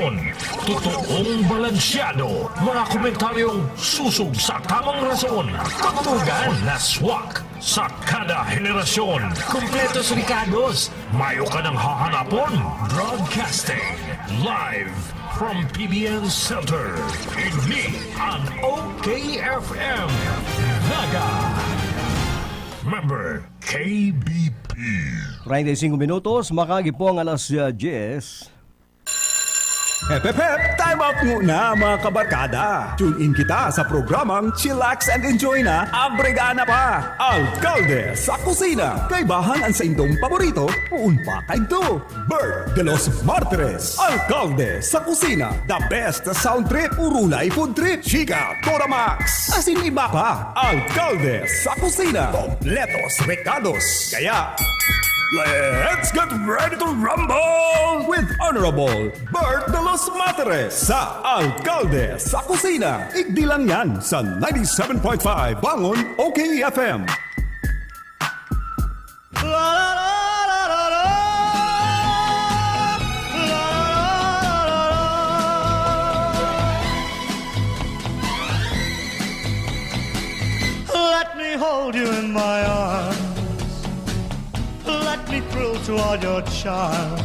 Totoong balansyado, mga komentaryong susog sa tamang rason, tatugan na swak sa kada henerasyon. Kompletos Ricardos, mayo ka ng hahanapon. Broadcasting live from PBN Center. Ini ang OKFM Naga. Member KBP. 35 minutos, makagi po ang alas 10. Hep, hep, hep! Time out muna mga kabarkada! Tune in kita sa programang Chillax and Enjoy na Abregana pa! Alcalde sa kusina! Kaibahan ang sa indong paborito, uunpa ka ito! Bert de los Martires! Alcalde sa kusina! The best sound trip, urulay food trip! Chika Toramax! Asin iba pa! Alcalde sa kusina! Kompletos recados! Kaya, let's get ready to rumble with Honorable Bert de los Martires sa Alcalde sa Kusina. Igdi lang yan sa 97.5 Bangon OKFM. Let me hold you in my arms. Let me thrill toward your charm.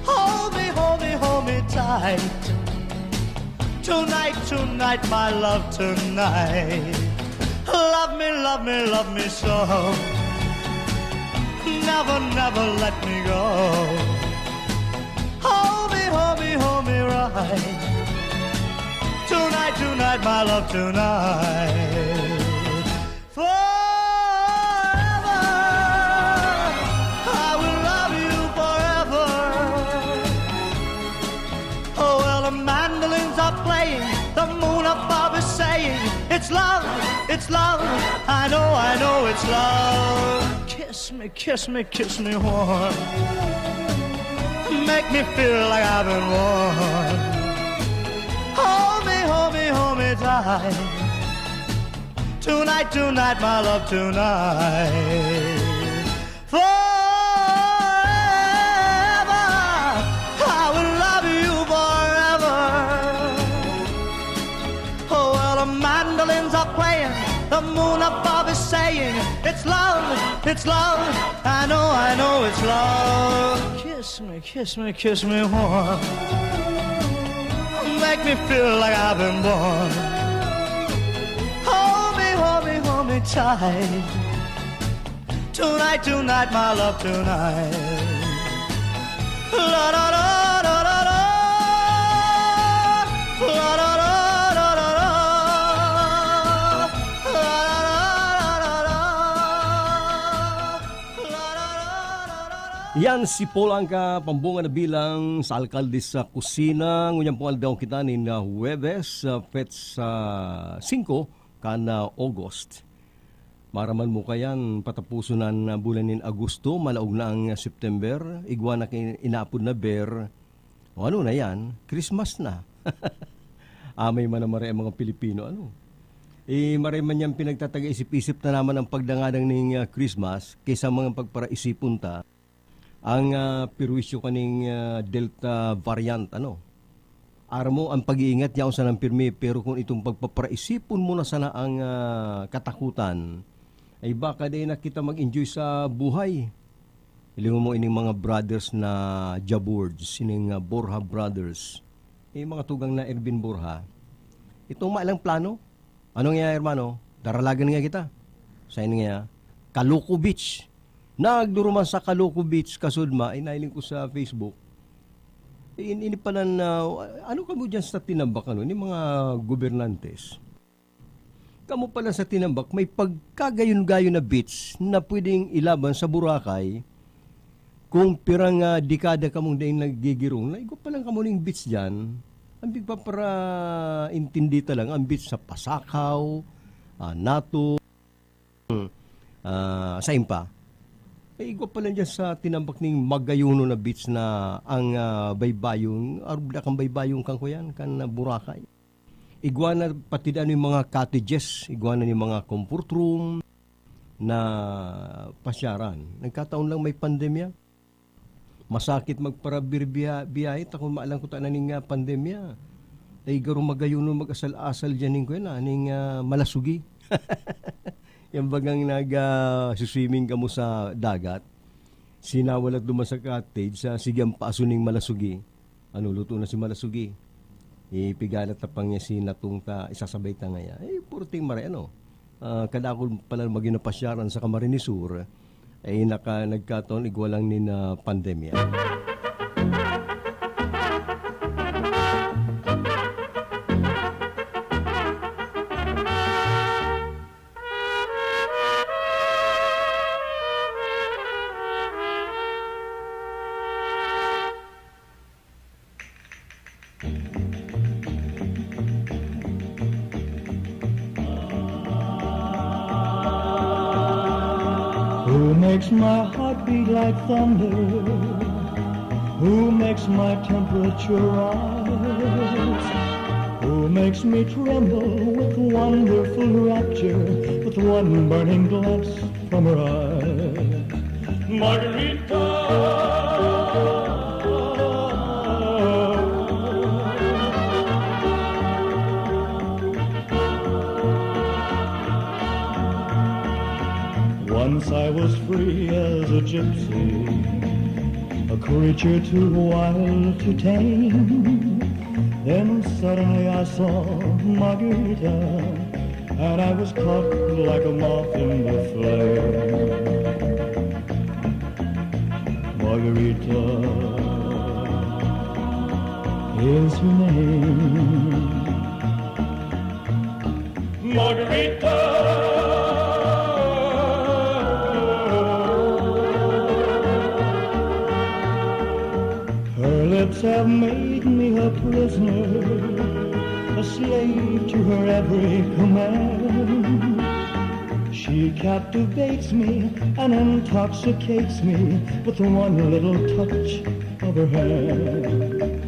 Hold me, hold me, hold me tight. Tonight, tonight, my love, tonight. Love me, love me, love me so. Never, never let me go. Hold me, hold me, hold me right. Tonight, tonight, my love, tonight. The moon above is saying, it's love, I know it's love. Kiss me, kiss me, kiss me warm. Make me feel like I've been warm. Hold me, hold me, hold me tight. Tonight, tonight, my love, tonight. The moon above is saying, it's love, I know it's love. Kiss me, kiss me, kiss me warm. Make me feel like I've been born. Hold me, hold me, hold me tight. Tonight, tonight, my love, tonight. La da da da da da. La da da. Yan si Paul Angka, pambunga na bilang sa Alcalde sa Kusina. Ngunyan po daw kita ni Huwebes, pets sa 5 kana August. Maraman mo kayan patapusunan na bulan nin Agosto, malaog na ang September, igwa na inapod na bear. O ano na yan, Christmas na. Amay man na maray mga Pilipino, ano. Maray man yan pinagtataga-isip-isip na naman ang pagdangadang ng Christmas kaysa mga pagparaisipon ta. Ang pirwisyo kaning Delta variant, ano? Aramo ang pag-iingat yaw sa ng pirmi, pero kung itong pagpaparaisipon mo na sana ang katakutan, ay baka din na kita mag-enjoy sa buhay. Ilingon mo ining mga brothers na Jabourds, ining Borja brothers, mga tugang na Ervin Borja. Itong mailang plano, anong nga hermano? Daralagan nga kita. Sa inyo nga, Caloocan Beach. Nagduruman sa Caloocan Beach, kasudma, inailing ko sa Facebook. Ini pala na, ano ka mo dyan sa tinambak, ano, ni mga gobernantes? Kamu pala sa tinambak, may pagkagayon-gayon na beach na pwedeng ilaban sa Boracay. Kung pirang dekada ka mong daing nagigirong, naigo palang ka mo ng beach dyan. Ang big pa para intindi talang, ang beach sa Pasakaw, Nato, sa Impa. Igo pala dyan sa tinambak ng Magayuno na beach na ang baybayong, arubla kang baybayong kang kuyan, kan Boracay. Igwa na pati na yung mga cottages, igwa na yung mga comfort room na pasyaran. Nagkataon lang may pandemya. masakit magparabir-biyay ta kung maalang ko ta na ning pandemya. Ay garo magayon mag-asal-asal dyan ko na ning malasugi. Yung bagang nag-swimming ka mo sa dagat, sinawalat duman sa cottage sa sigang pasuning malasugi. Ano, luto na si malasugi. Ipigalat na pang niya sinatong ta, isasabay ta ngaya. Purting mare, ano. Kadakol pala maginapasyaran sa Camarines Sur, ay nagkataon igwalang ni na pandemya. Who makes my heart beat like thunder? Who makes my temperature rise? Who makes me tremble with wonderful rapture, with one burning glance from her eyes? Margarita! Once I was free as a gypsy, a creature too wild to tame. Then suddenly I saw Margarita, and I was caught like a moth in the flame. Margarita is her name. Margarita. Her lips have made me a prisoner, a slave to her every command. She captivates me and intoxicates me with one little touch of her hand.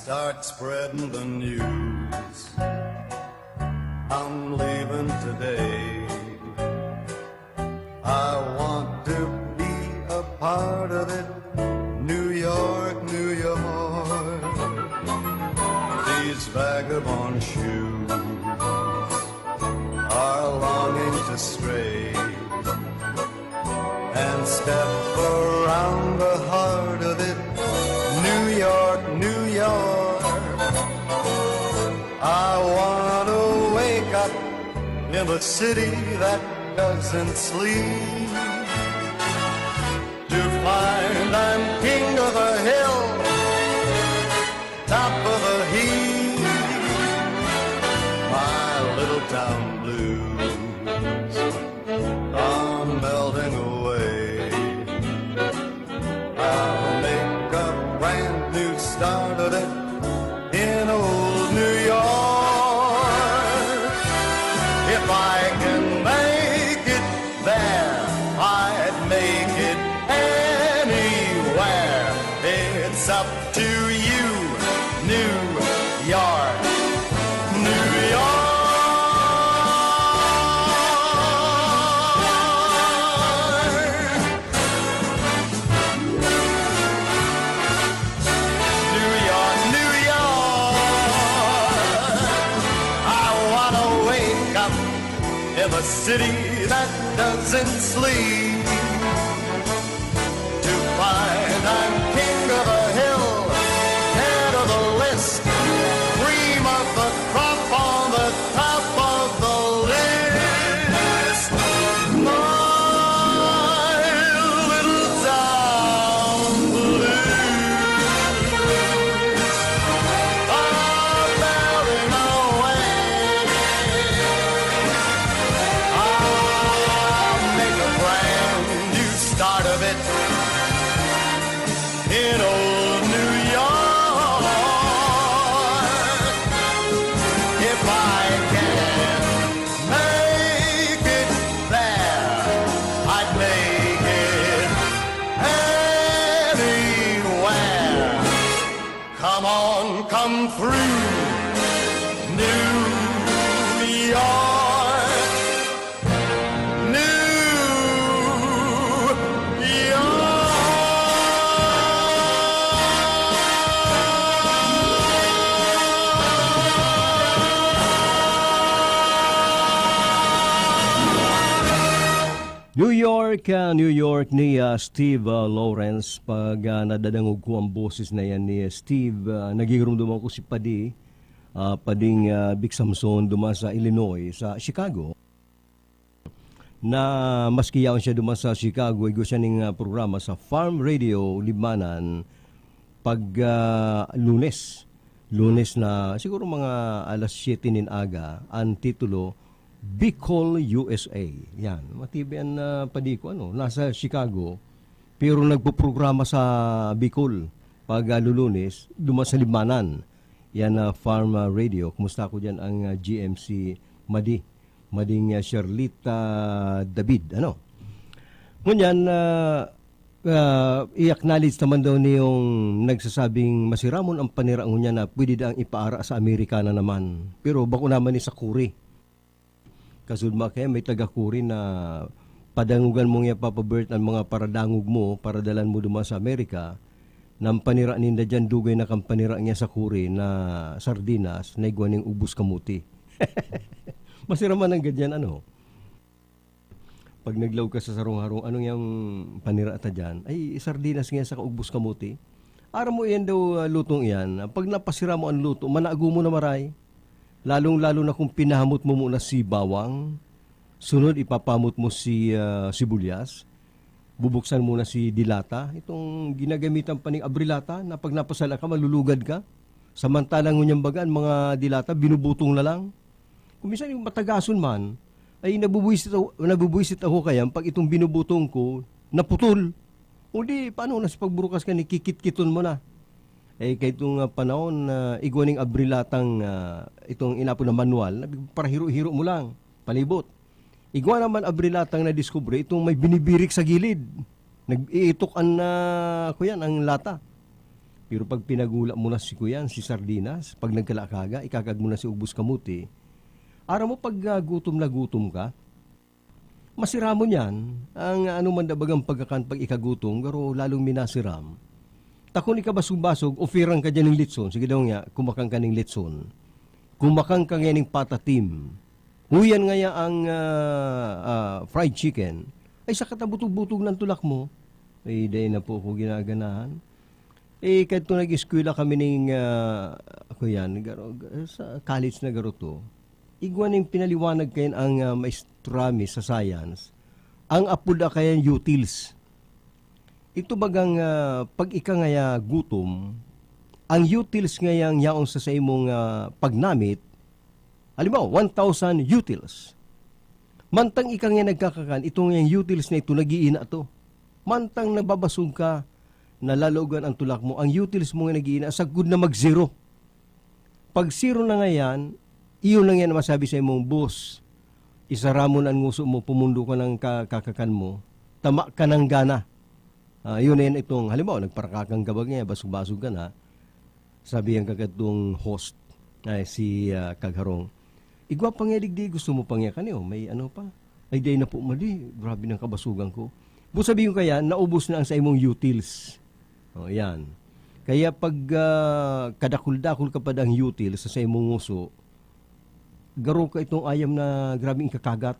Start spreading the news. I'm leaving today. I want to be a part of it. New York, New York. These vagabond shoes are longing to stray and step around the heart of it. New York, New York. I want to wake up in a city that doesn't sleep, to find I'm king of the hill, top of the heap. My little town blues are melting away. I'll make a brand new start of it in old New York. If I can make it there, I'd make it anywhere. It's up to you, New York, New York. A city that doesn't sleep, to find Come on, come through New York, New York. New York ni Steve Lawrence. Pag nadadangog ko ang boses na yan ni Steve, nagigirumduman ko si Pading Big Samson duma sa Illinois, sa Chicago. Na maski yaon siya duma sa Chicago, igo siya ng programa sa Farm Radio Libanan pag Lunes na siguro mga alas 7 nin aga, ang titulo Bicol, USA. Yan, matibayan na Padiko, nasa Chicago, pero nagpo-programa sa Bicol pag Lunes, duma sa Libanan. Yan Farm Radio. Kumusta ko dyan ang GMC Mading Sherlita David. Ngunyan, i-acknowledge naman daw niyong nagsasabing masiramon ang paniraang niya na pwede daang ipaara sa Amerika na naman. Pero bako naman ni sa Kuri. Kasudma kaya may taga-Kuri na padangugan mong ipapabert ang mga paradangog mo para dalan mo duma sa Amerika. Nang panira ninda dyan, dugay na kang panira niya sa Kuri na sardinas na iguaning ubus kamuti. Masiraman ang ganyan, Pag naglaw ka sa sarong-harong, yung panira ata dyan? Ay, sardinas nga sa ubus kamuti. Ara mo yan daw lutong yan. Pag napasira mo ang luto, manago mo na maray. Lalong-lalo na kung pinahamot mo muna si bawang, sunod ipapamot mo si sibuyas, bubuksan muna si dilata, itong ginagamitan pa ng abrilata na pag napasala ka, malulugad ka. Samantalang ngunyang bagaan, mga dilata, binubutong na lang. Kung minsan yung matagason man, ay nabubuisit ako kaya pag itong binubutong ko, naputol. O di, paano na sa pagburukas ka, kikit-kiton mo na. Kaya itong panahon na iguaning abrilatang itong inapo na manual, para hiro-hiro mo lang, palibot. Igwa naman abrilatang na-discover, itong may binibirik sa gilid. Nag-iitokan na kuyan ang lata. Pero pag pinagula mo na si kuyan, si sardinas, pag nagkalakaga, ikagag mo na si ubus kamuti, ara mo pag gutom na gutom ka, masira mo niyan, ang man dabagang pagkakan pag ikagutom, garo lalong minasiram. Takon ikabasog-basog, offeran ka dyan ng litson. Sige daw nga, kumakang ka ng litson. Kumakang ka nga ng patatim. Huyan nga ang fried chicken. Ay sa katabutog-butog ng tulak mo, ay dahil na po ako ginaganahan. Kahit ito nag-eskwela kami ng, sa college na garo to, igwan yung pinaliwanag kayo ang maestrami sa science, ang apuda kayan utils. Ito bagang pag ika ngaya gutom, ang utils ngayang yaong sa imong pagnamit, halimbawa, 1,000 utils. Mantang ika nga nagkakakan, itong yung utils na ito, nagiina to. Mantang nababasog ka, nalalogan ang tulak mo, ang utils mo nga nagiina, sagud na mag-zero. Pag zero na ngayan, iyon lang yan masabi sa imong boss, isaramon ang nguso mo, pumundo ka ng kakakan mo, tama ka ng gana. Yun yan itong, halimbawa, nagparakakang kabag niya, basog-basog ka na, sabi ang kagatong host, si Kagharong, igwa pang yadigdi, gusto mo pang yakan yun, may pa, ay day na po mali, grabe ng kabasugan ko. Bu sabi ko kaya, naubos na ang sa imong utils. Yan. Kaya pag kadakul-dakul ka pa ng utils sa imong nguso, garo ka itong ayam na grabing kakagat.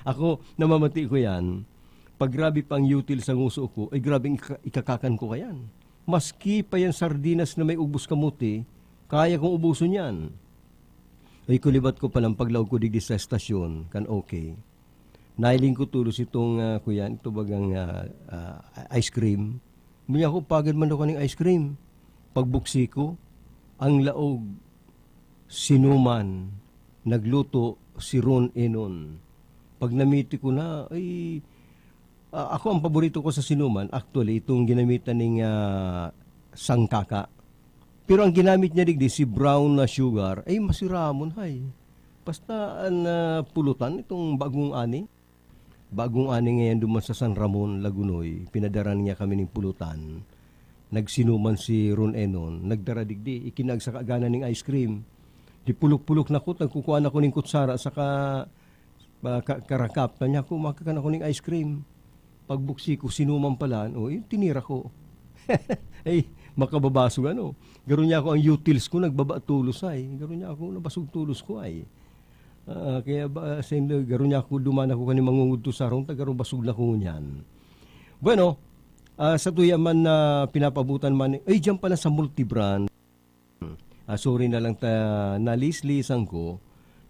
Ako, namamati ko yan. Pag grabe pang util sa nguso ko, ay grabing ikakakan ko kayan. Maski pa yan sardinas na may ubos kamuti, kaya kong ubuson yan. Ay kulibat ko pa ng paglaw ko digdi sa estasyon, kan okay. Nailing ko tulos itong kuyan, ito bagang ice cream. Muna ako, pagad man ako ng ice cream. Pagbuksi ko, ang laog, sinuman, nagluto si Ron Enon. Pag namiti ko na, ay, ako ang paborito ko sa sinuman, actually, itong ginamitan ng sangkaka. Pero ang ginamit niya digdi, si brown na sugar, ay masiramon, hay. Basta pulutan, itong bagong ani. Bagong ani ngayon duman sa San Ramon, Lagunoy, pinadaran niya kami ng pulutan. nagsinuman si Ron Enon, nagdaradigdi, ikinag sa kaagana ng ice cream. Di pulok-pulok na ko, nagkukuha na ko ng kutsara, saka karakap, kanya ko, makakan ako ng ice cream. Pagbuksi ko, sinuman pala, tinira ko. Ay, makababasog ano. Garo niya ako ang utils ko, nagbaba tulos ay. Garo niya ako, nabasog tulos ko ay. Kaya garo niya ako, duman ako kani mangungud to sa ron, tagaro basog na ko niyan. Bueno, sa tuya man na pinapabutan man, ay dyan pala sa multibrand. Sorry na lang nalislisan ko.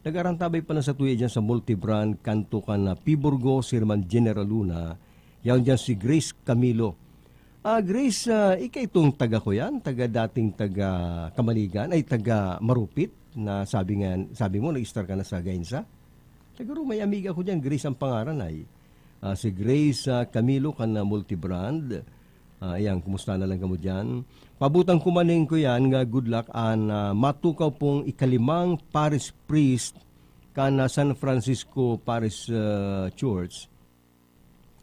Nag-arantabay pala sa tuya dyan sa multibrand, kanto ka na Piburgo, Sirman General Luna. Yan dyan si Grace Camilo. Grace, ika itong taga ko yan, dating taga Kamaligan, ay taga Marupit, na sabi mo, nag-star ka na sa Gainsa. Siguro may amiga ko dyan, Grace ang pangaran ay. Si Grace Camilo ka na multibrand. Ayan, kumusta na lang kamo dyan. Pabutang kumaning ko yan, good luck, matukaw pong ikalimang parish priest ka na San Francisco Parish Church.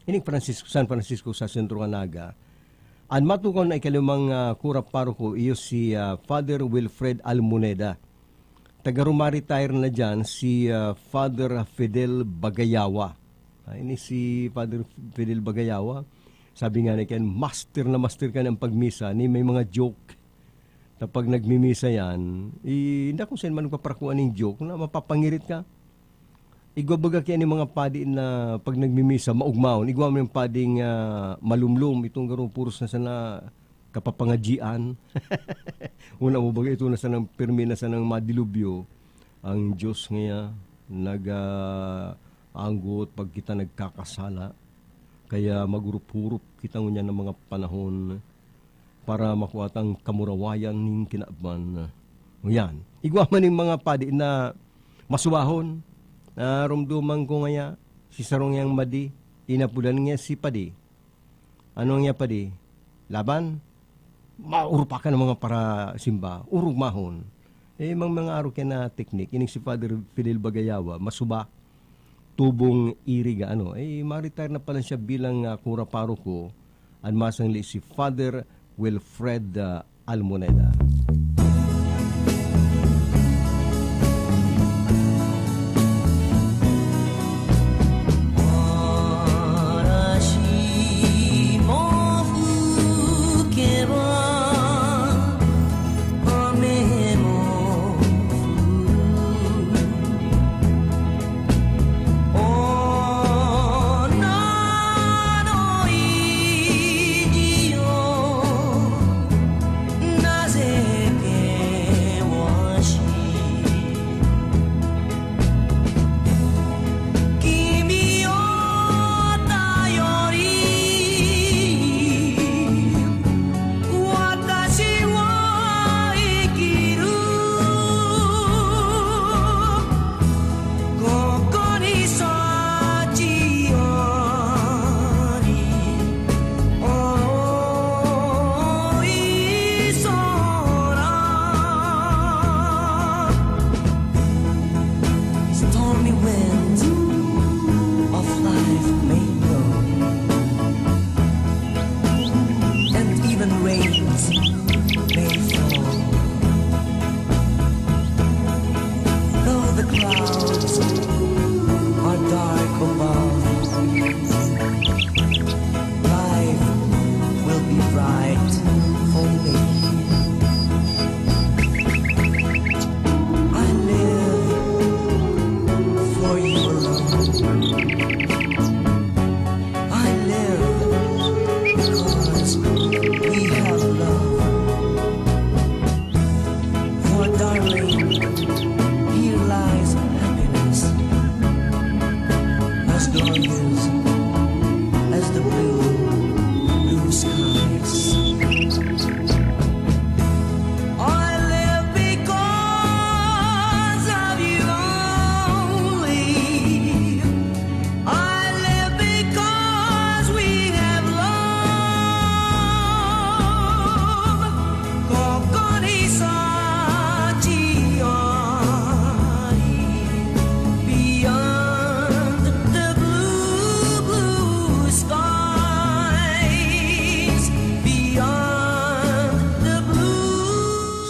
Ining San Francisco sa Sentro Canaga. Ang matukaw na ikalimang kurap paroko, iyo si Father Wilfred Almoneda. Taga-retire na dyan si Father Fidel Bagayawa. Ini si Father Fidel Bagayawa. Sabi nga na ken, master ka ng pagmisa, ni may mga joke. Kapag nagmimisa yan, hindi kung saan man paprakuan ng joke na mapapangirit ka. Igwabaga kaya ni mga padi na pag nagmimisa, maugmaon. Igwa mo yung pading malumlum. Itong garong puros na sana kapapangadjian. Una mo baga ito na sanang permi na sanang madilubyo. Ang Diyos nga nag-anggot pag kita nagkakasala. Kaya magurup-hurup kita ngunya ng mga panahon para makuatang kamurawayan ng kinaaban. Yan. Igwa man yung mga padi na masuwahon. Rumdumang ko ngaya, si sarong yang madi, inapudan niya si padi. Anong niya padi? Laban? Maurupakan ng mga para simba, urugmahon. Mga araw kaya na teknik, ining si Father Fidel Bagayawa, masuba, tubong iriga, ma-retire na pala siya bilang kura paroko, at masangli si Father Wilfred Almoneda. Naze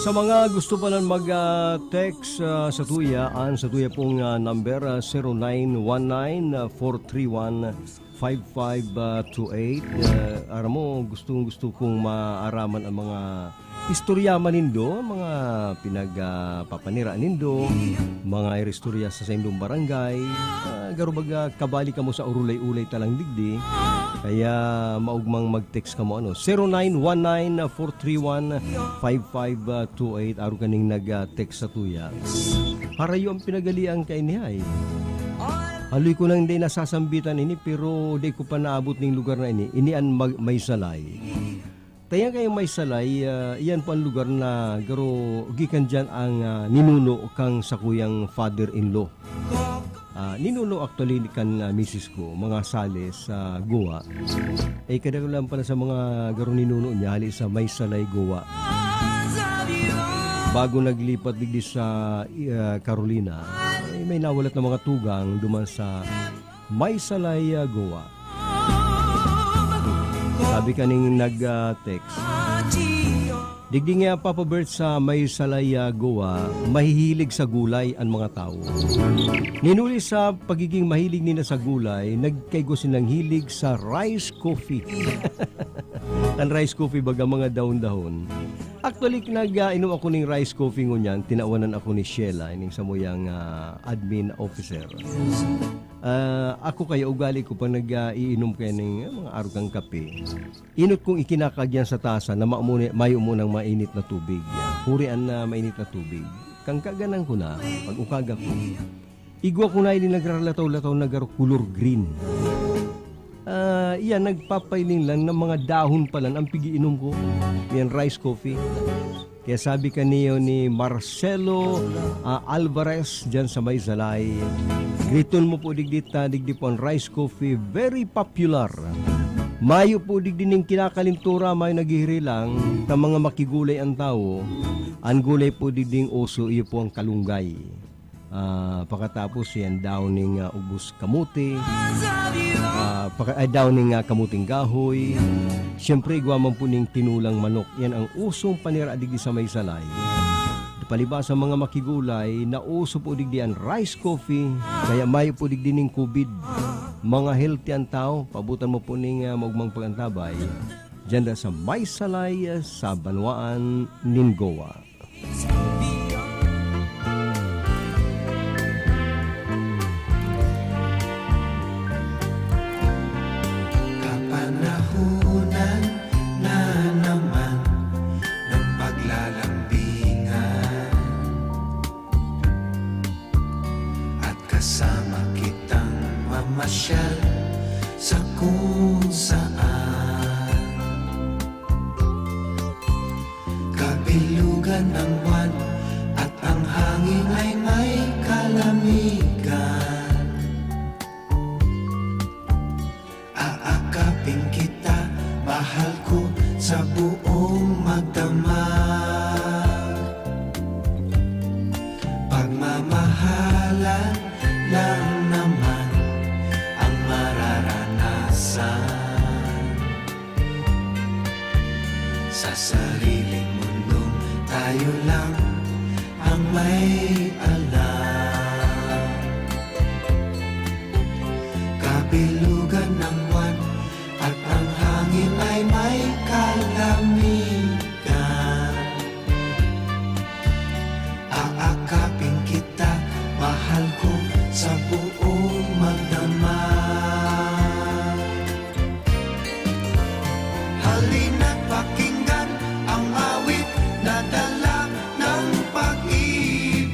Sa mga gusto pa lang mag-text sa Tuya, sa Tuya pong number 0919-431-5528. Aram mo, gusto kong maaraman ang mga istoryaman nindo, mga pinagpapanira nindo, mga istorya sa indong barangay. Garubaga kabali ka mo sa urulay-ulay talang digdi. Kaya maugmang mag-text ka mo 0919-431-5528 aro kaning nag-text sa Tuya. Harayo ang pinagalian kay nihay. Haloy ko nang di nasasambitan ini pero di ko pa naabot ning lugar na ini. Ini ang may salay. Taya kayo may salay, iyan po ang lugar na garo gikan dyan ang ninuno kang sa kuyang father-in-law. Ninuno actually kan misis ko, mga sali sa Goa. Kada lang pala sa mga garo ninuno niya, hali sa may salay Goa. Bago naglipat digdi sa Carolina, may nawalat na mga tugang duman sa may salay Goa. Sabi kaning nag-text, digdi nga Papa Bert sa may salaya Goa, mahihilig sa gulay ang mga tao. Ninuli sa pagiging mahilig nila sa gulay, nagkaigo silang hilig sa rice coffee. Ang rice coffee baga mga dahon-dahon. Actually, nag-inom ako ng rice coffee ngunyan, tinawanan ako ni Sheila, ining sa muyang admin officer. Ako kaya ugali ko pa nag-iinom kayo ng mga arugang kape. Inot kong ikinakagyan sa tasa na mayo mo ng mainit na tubig. Hurian na mainit na tubig. Kang kaganan ko na, pag ukaga ko, igwa ko na nagraralataw-lataw na color green. Iyan, nagpapailing lang ng mga dahon pa lang ang pigiinom ko. Yan, rice coffee. Kaya sabi kaniyo ni Marcelo Alvarez dyan sa may Zalay, griton mo po digdi po ang rice coffee, very popular. Mayo po digdi ning kinakalintura, mayo naghihiri lang ta mga makigulay ang tao. Ang gulay po digding oso, iyo po ang kalunggay. Pagkatapos yan, downing ubos kamuti, downing kamuting kahoy. Siyempre, guwaman po ning tinulang manok. Yan ang usong panira digdi sa may salay. Palibas sa mga makigulay, na uso po digdi ang rice coffee, kaya mayo po digdi ning COVID. Mga healthy ang tao, pabutan mo po ning magmang pagantabay. Diyan sa may salay sa Banwaan, Ningoa. Kapanahunan na naman ng paglalambingan at kasama kitang mamasyal sa kung saan kabilugan ng buwan at ang hangin ay may kalamigan. Aakapin kita, mahal ko sa buong magdamag. Pagmamahalan lang naman ang mararanasan. Sa sariling mundong tayo lang ang may alam. Kabilugan ng buwan at ang hangin ay may kalamigan. Aakapin kita, mahal ko sa buong magdamag. Halina't pakinggan ang awit na dala ng pag-ibig.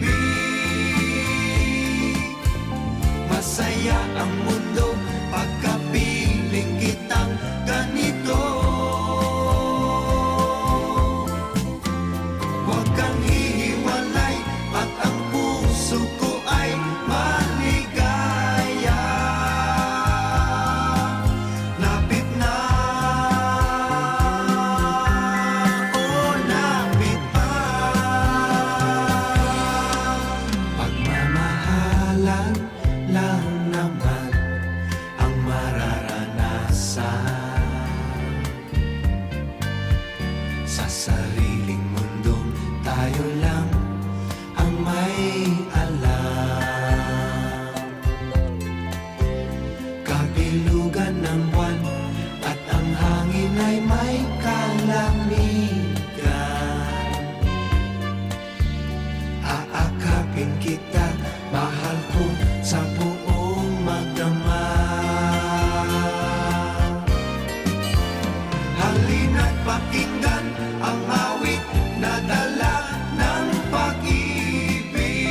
tayo lang ang may alam. Kabilugan ng buwan at ang hangin ay may kalamigan. Aakapin kita, mahal ko sa buong magdamag. Halina't pakinggan ang awit na dala ng pag-ibig.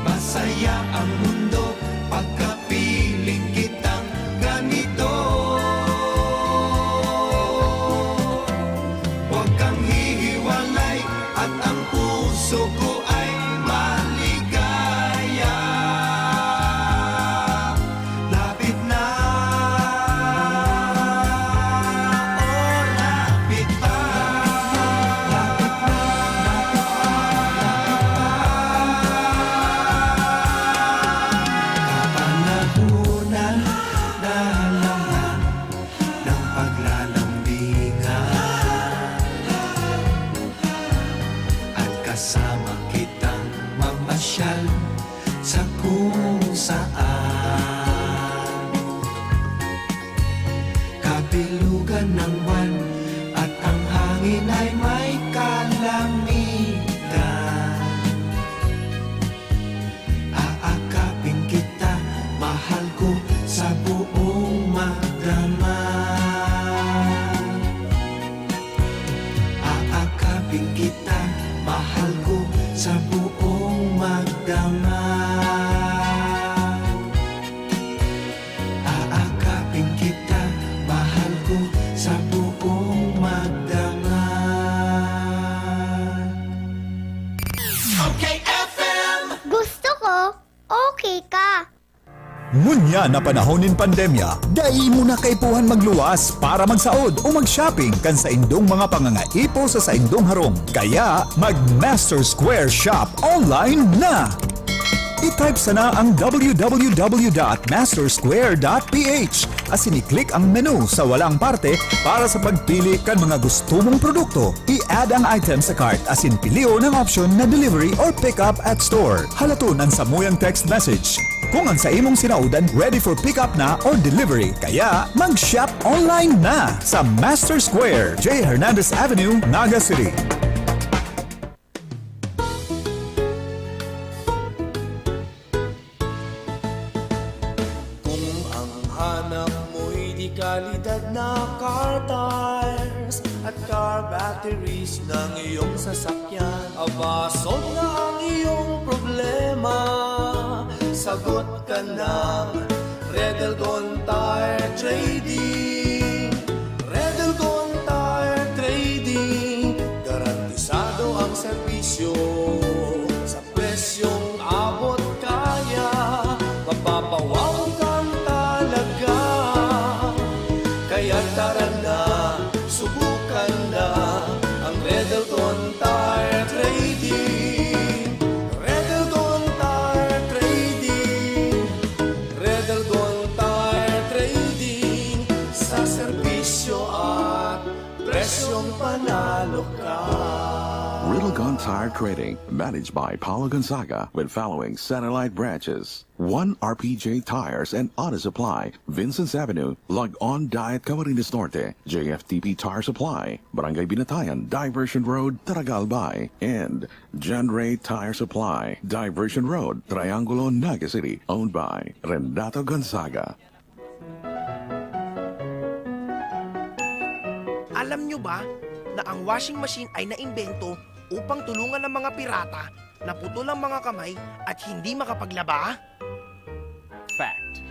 Masaya ang mundo pagkapiling kitang ganito. Huwag kang hihiwalay at ang puso ko ay maligaya. Lapit na, oh lapit pa. Lapit na, kapanahunan na halaman ng paglalambingan, at kasama kitang mamasyal sa kung saan. Kabilugan ng buwan at ang hangin ay may kalamigan. Aakapin kita, mahal ko sa buong magdamag. Aakapin kita, mahal ko sa buong magdamag. Aakapin kita, mahal ko sa buong magdamag. Okay, FM! Gusto ko, okay ka. Ngunya na panahonin pandemya, dai mo na kaipuhan magluwas para magsaod o mag-shopping kan sa indong mga pangangaipo sa indong harong. Kaya mag-Master Square Shop online na! I-type sana ang www.mastersquare.ph as i-click ang menu sa walang parte para sa pagpili kan mga gusto mong produkto. I-add ang item sa cart as in pilio ng option na delivery or pick up at store. Halaton ang samuyang text message kung ang sa imong sinaudan ready for pick up na or delivery. Kaya mag-shop online na sa Master Square, J. Hernandez Avenue, Naga City. Kung ang hanap mo'y di kalidad na car tires at car batteries ng iyong sasakyan, aba, solve na ang iyong problema. Sagot ka ng Redelgon Tire Trading. Redelgon Tire Trading, garantisado ang serbisyo sa presyong abot kaya. Mapapawaw kang talaga, kaya tara na, subukan na ang Redelgon Tire Trading. Redelgon Tire Trading, Redelgon Tire Trading, sa serbisyo at presyong panalo ka. Riddlegon Tire Trading, managed by Paulo Gonzaga, with following satellite branches: 1 RPJ Tires and Auto Supply, Vincent's Avenue, Log On Diet Camarines Norte, JFTP Tire Supply, Barangay Binatayan, Diversion Road, Taragalbay, and John Ray Tire Supply, Diversion Road, Triangulo, Naga City, owned by Renato Gonzaga. Alam nyo ba na ang washing machine ay naimbento upang tulungan ng mga pirata na putol ang mga kamay at hindi makapaglaba? Fact.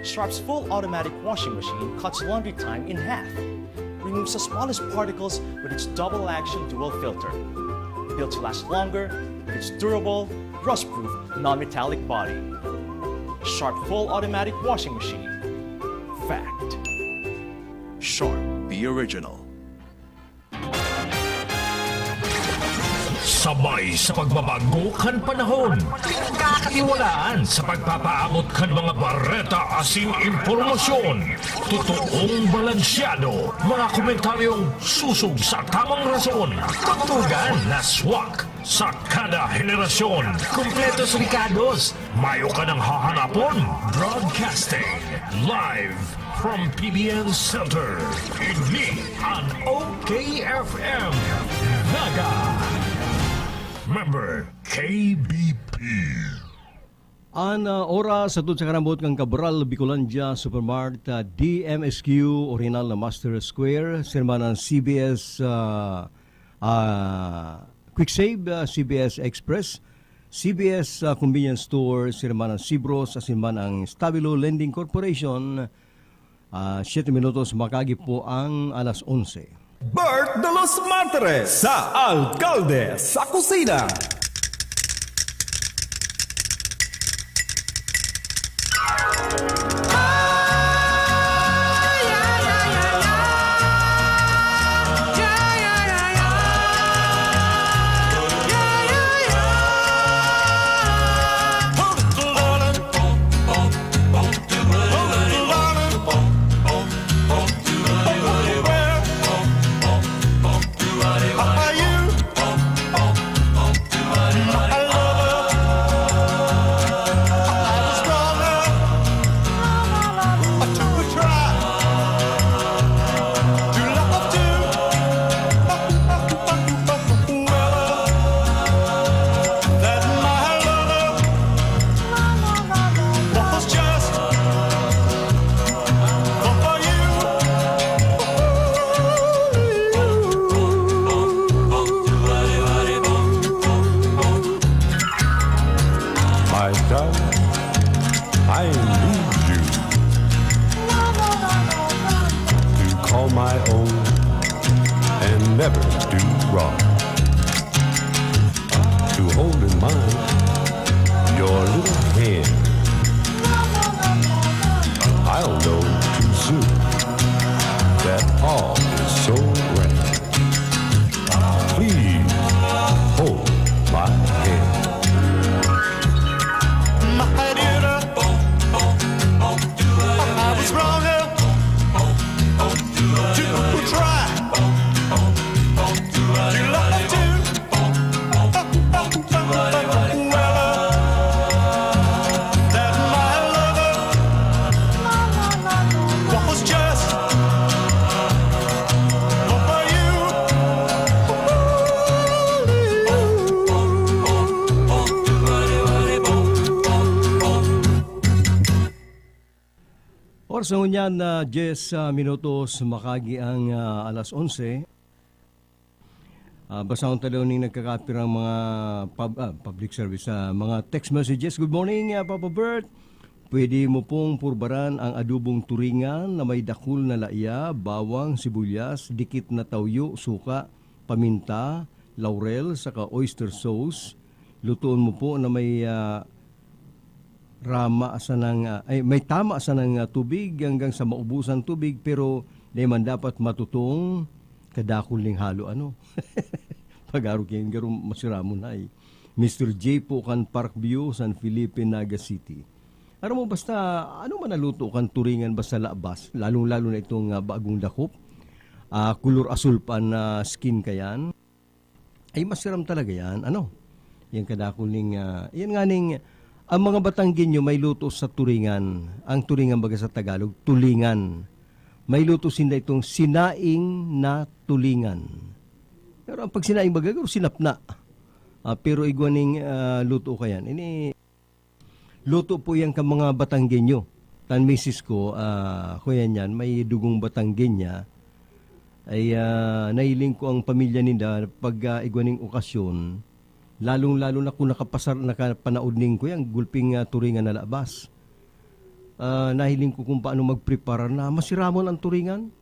Sharp's full automatic washing machine cuts laundry time in half. Removes the smallest particles with its double action dual filter. Built to last longer with its durable, rust-proof, non-metallic body. Sharp full automatic washing machine. Fact. Sharp, the original. Sabay sa pagbabago kan panahon, pinagkakatiwalaan sa pagpapaabot kan mga bareta asing impormasyon. Totoong balansyado, mga komentaryong susog sa tamang rason. Tugtugan na swak sa kada henerasyon. Kumpletos Ricardos, mayo ka ng hahanapon. Broadcasting live from PBN Center. Ini ang OKFM. Naga. Member KBP. Ang oras sa sa karambot ng Cabral, Bicolandia, Supermart, DMSQ, original na Master Square, sirman ng CBS Quick Save, CBS Express, CBS Convenience Store, sirman ng Cibros, asinman ang Stabilo Lending Corporation. 7 minutos makagi po ang alas 11. Bert de los Martires sa Alcalde sa Kusina. Oras na ngunyan na 10 minutos makagi ang alas 11. Basahon talaw ning nagkakapirang mga public service, mga text messages. Good morning, Papa Bert. Pwede mo pong purbaran ang adubong turingan na may dakul na laiya, bawang, sibuyas, dikit na tawyo, suka, paminta, laurel, saka oyster sauce. Lutuon mo po na may may tama sa ng tubig hanggang sa maubusan tubig, pero di man dapat matutong kadakul ning halo pagaro kayo garo masiramo na Mr. J po kan Parkview, San Felipe, Naga City. Aram mo basta ano man naluto kan turingan basta labas, lalong-lalo na itong bagong dakop, kulor asul pa na skin kayan, ay masiram talaga yan. Yan kadakul ning yan nga ning ang mga Batanggenyo may luto sa turingan. Ang turingan baga sa Tagalog, tulingan. May luto sinda itong sinaing na tulingan. Pero ang pag sinaing baga, sinapna. Pero igwaning luto ka yan. Ini, luto po yan ka mga Batanggenyo. Tan misis ko, kuya niyan, may dugong Batanggenya. Ay nahiling ko ang pamilya nila pag igwaning okasyon. Lalong-lalo na kung nakapanaod ning ko yung gulping turingan na labas. Nahiling ko kung paano magprepara na masiramon ang turingan.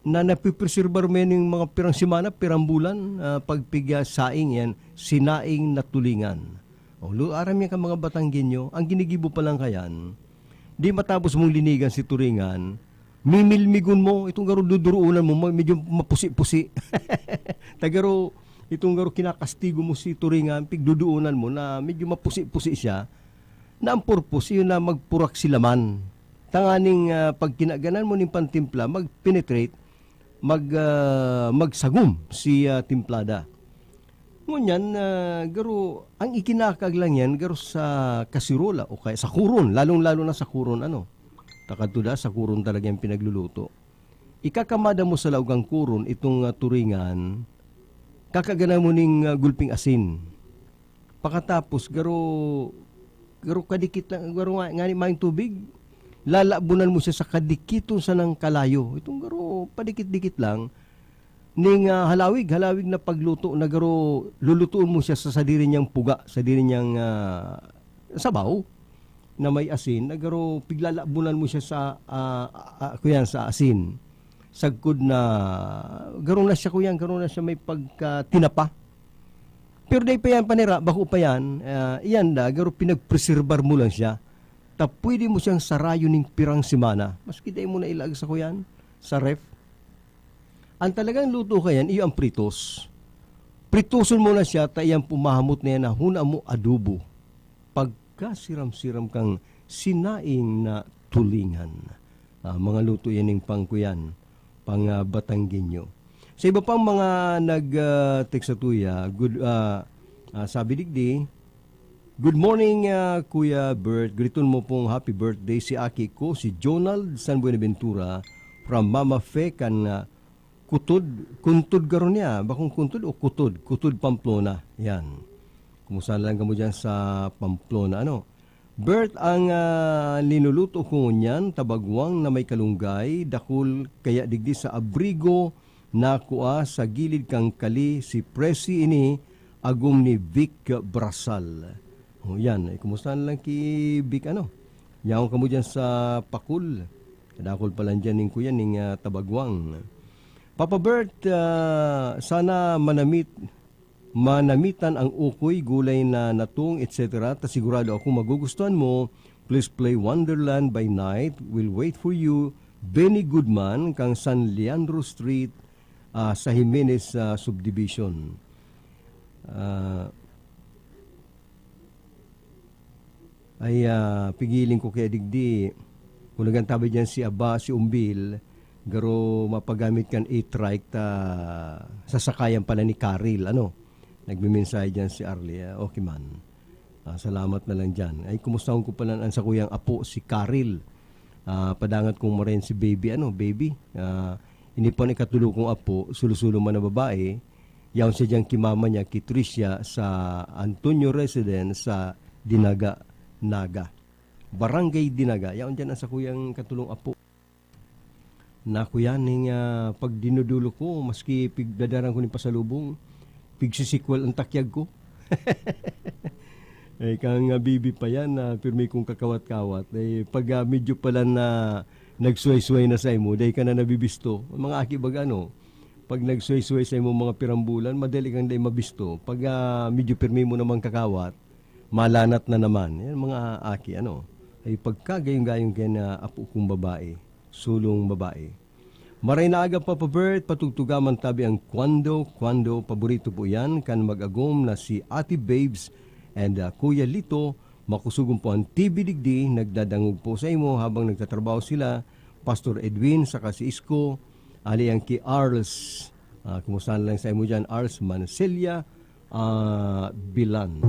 Na napipreserbar mo yung mga pirang simana, pirang bulan, pagpigya saing yan, sinaing na tulingan. Aram yan ka mga Batanggenyo, ang ginigibo pa lang kayan, di matapos mong linigan si turingan, mimilmigon mo, itong garo duduruunan mo, medyo mapusi-pusi. Tagaro, itong garo kinakastigo mo si turingan, pigduduunan mo na medyo mapusi-pusi siya, na ang purpose yun na magpurak sila man. Tanganing pag kinaganan mo ng pantimpla, mag-penetrate, magsagum si timplada. Ngunyan, garo, ang ikinakag lang yan, garo sa kasirola o kaya sa kuron, lalong-lalo na sa kuron, takatuda, sa kuron talaga yung pinagluluto. Ikakamada mo sa laugang kuron itong turingan, kakagana mo ning gulping asin. Pakatapos, garo kadikit lang, garo nga maing tubig, lalabunan mo siya sa kadikito sa ng kalayo. Itong garo, padikit-dikit lang, ning halawig na pagluto, na garo, lulutuin mo siya sa sadiri niyang puga, sadiri niyang sabaw, na may asin, na garo, piglalabunan mo siya sa, sa asin. Sagkod na garo na siya may pagkatinapa. Pero day pa yan panira, bako pa yan, iyan da, garo pinagpreserbar mo lang siya. Pwede mo siyang sarayo ng pirang simana. Maski day mo na ilag sa kuyan, sa ref. Ang talagang luto kayan, iyo ang pritos. Pritoson mo na siya, ta iyang pumahamot na yan na huna mo adobo. Pagkasiram-siram kang sinaing na tulingan. Mga luto yan ng pangkuyan. Pang Batanggenyo. Sa iba pang mga nag-text sa tuya, sabi digdi, good morning Kuya Bert, griton mo pong happy birthday si Aki ko, si Jonald San Buenaventura from Mama Fe kan kuntod garon niya, bakong kuntod o kutod Pamplona, yan. Kumusta lang ka mo dyan sa Pamplona, Bert, ang linuluto ko niyan, tabagwang na may kalunggay, dakul kaya digdi sa abrigo na kuha sa gilid kang kali si Presi ini, agum ni Vic Brasal. O yan, kumusta lang ki Vic, Yaong ka mo dyan sa Pakul, dakul pa lang dyan ning kuya ning tabagwang. Papa Bert, sana manamitan ang ukoy, gulay na natong, etc. Ta sigurado ako magugustuhan mo. Please play Wonderland by Night. Will wait for you. Benny Goodman, kang San Leandro Street, sa Jimenez Subdivision. Pigilin ko kaya digdi. Kung nagantabi dyan si Aba, si Umbil, garo mapagamit kan e-trike ta sasakayan pala ni Karil, Nagmimensahe dyan si Arlie. Okay man. Salamat na lang dyan. Ay, kumustahon ko pala sa kuyang apo, si Karil. Padangat kong mo rin si baby. Baby? Hindi po ni katulo kong apo, sulusulo man na babae. Yaon siya dyan kimama niya, Kitricia, sa Antonio Residence sa Dinaga, Naga. Barangay Dinaga. Yaon dyan sa kuyang katulong apo. Na kuyaning pag dinudulo ko, maski pigdadaran ko ni pasalubong, pigsisikwal ang takyag ko. Ay, kang bibi pa yan, pirmi kong kakawat-kawat. Ay, pag medyo pala na nagsuway-suway na sa imo, dahil ka na nabibisto. Mga aki baga, pag nagsuway-suway sa imo mga pirambulan, madali kang dahil mabisto. Pag medyo pirmi mo naman kakawat, malanat na naman. Yan mga aki, ay pagkagayong-gayong kaya na apo kong babae, sulong babae. Maray na aga Papa Bert, patugtugaman tabi ang Kwando, paborito po yan, kan mag-agom na si Ate Babes and Kuya Lito, makusugong po ang TV Digdi, nagdadangog po sa imo habang nagtatrabaho sila, Pastor Edwin, saka si Isko, ali ang ki Arls, kumusta lang sa imo dyan, Arls Mancelia, Bilan.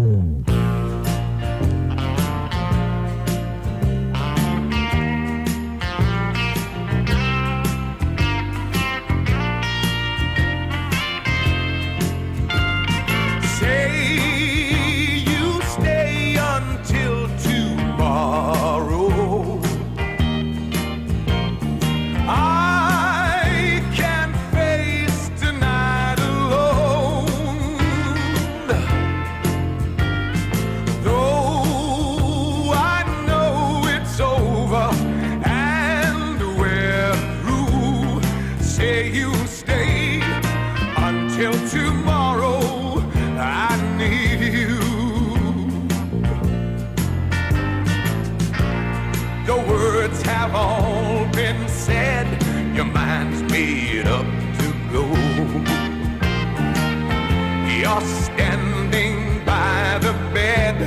You're standing by the bed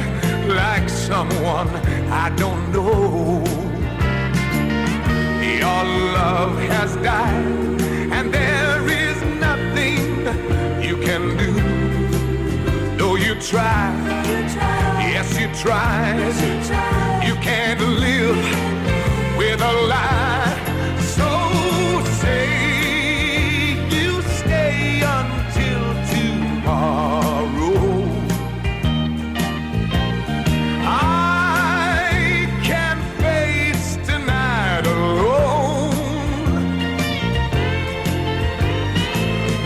like someone I don't know. Your love has died, and there is nothing you can do. Though you try, yes you try, you can't live with a lie. So say you stay until tomorrow. I can't face tonight alone.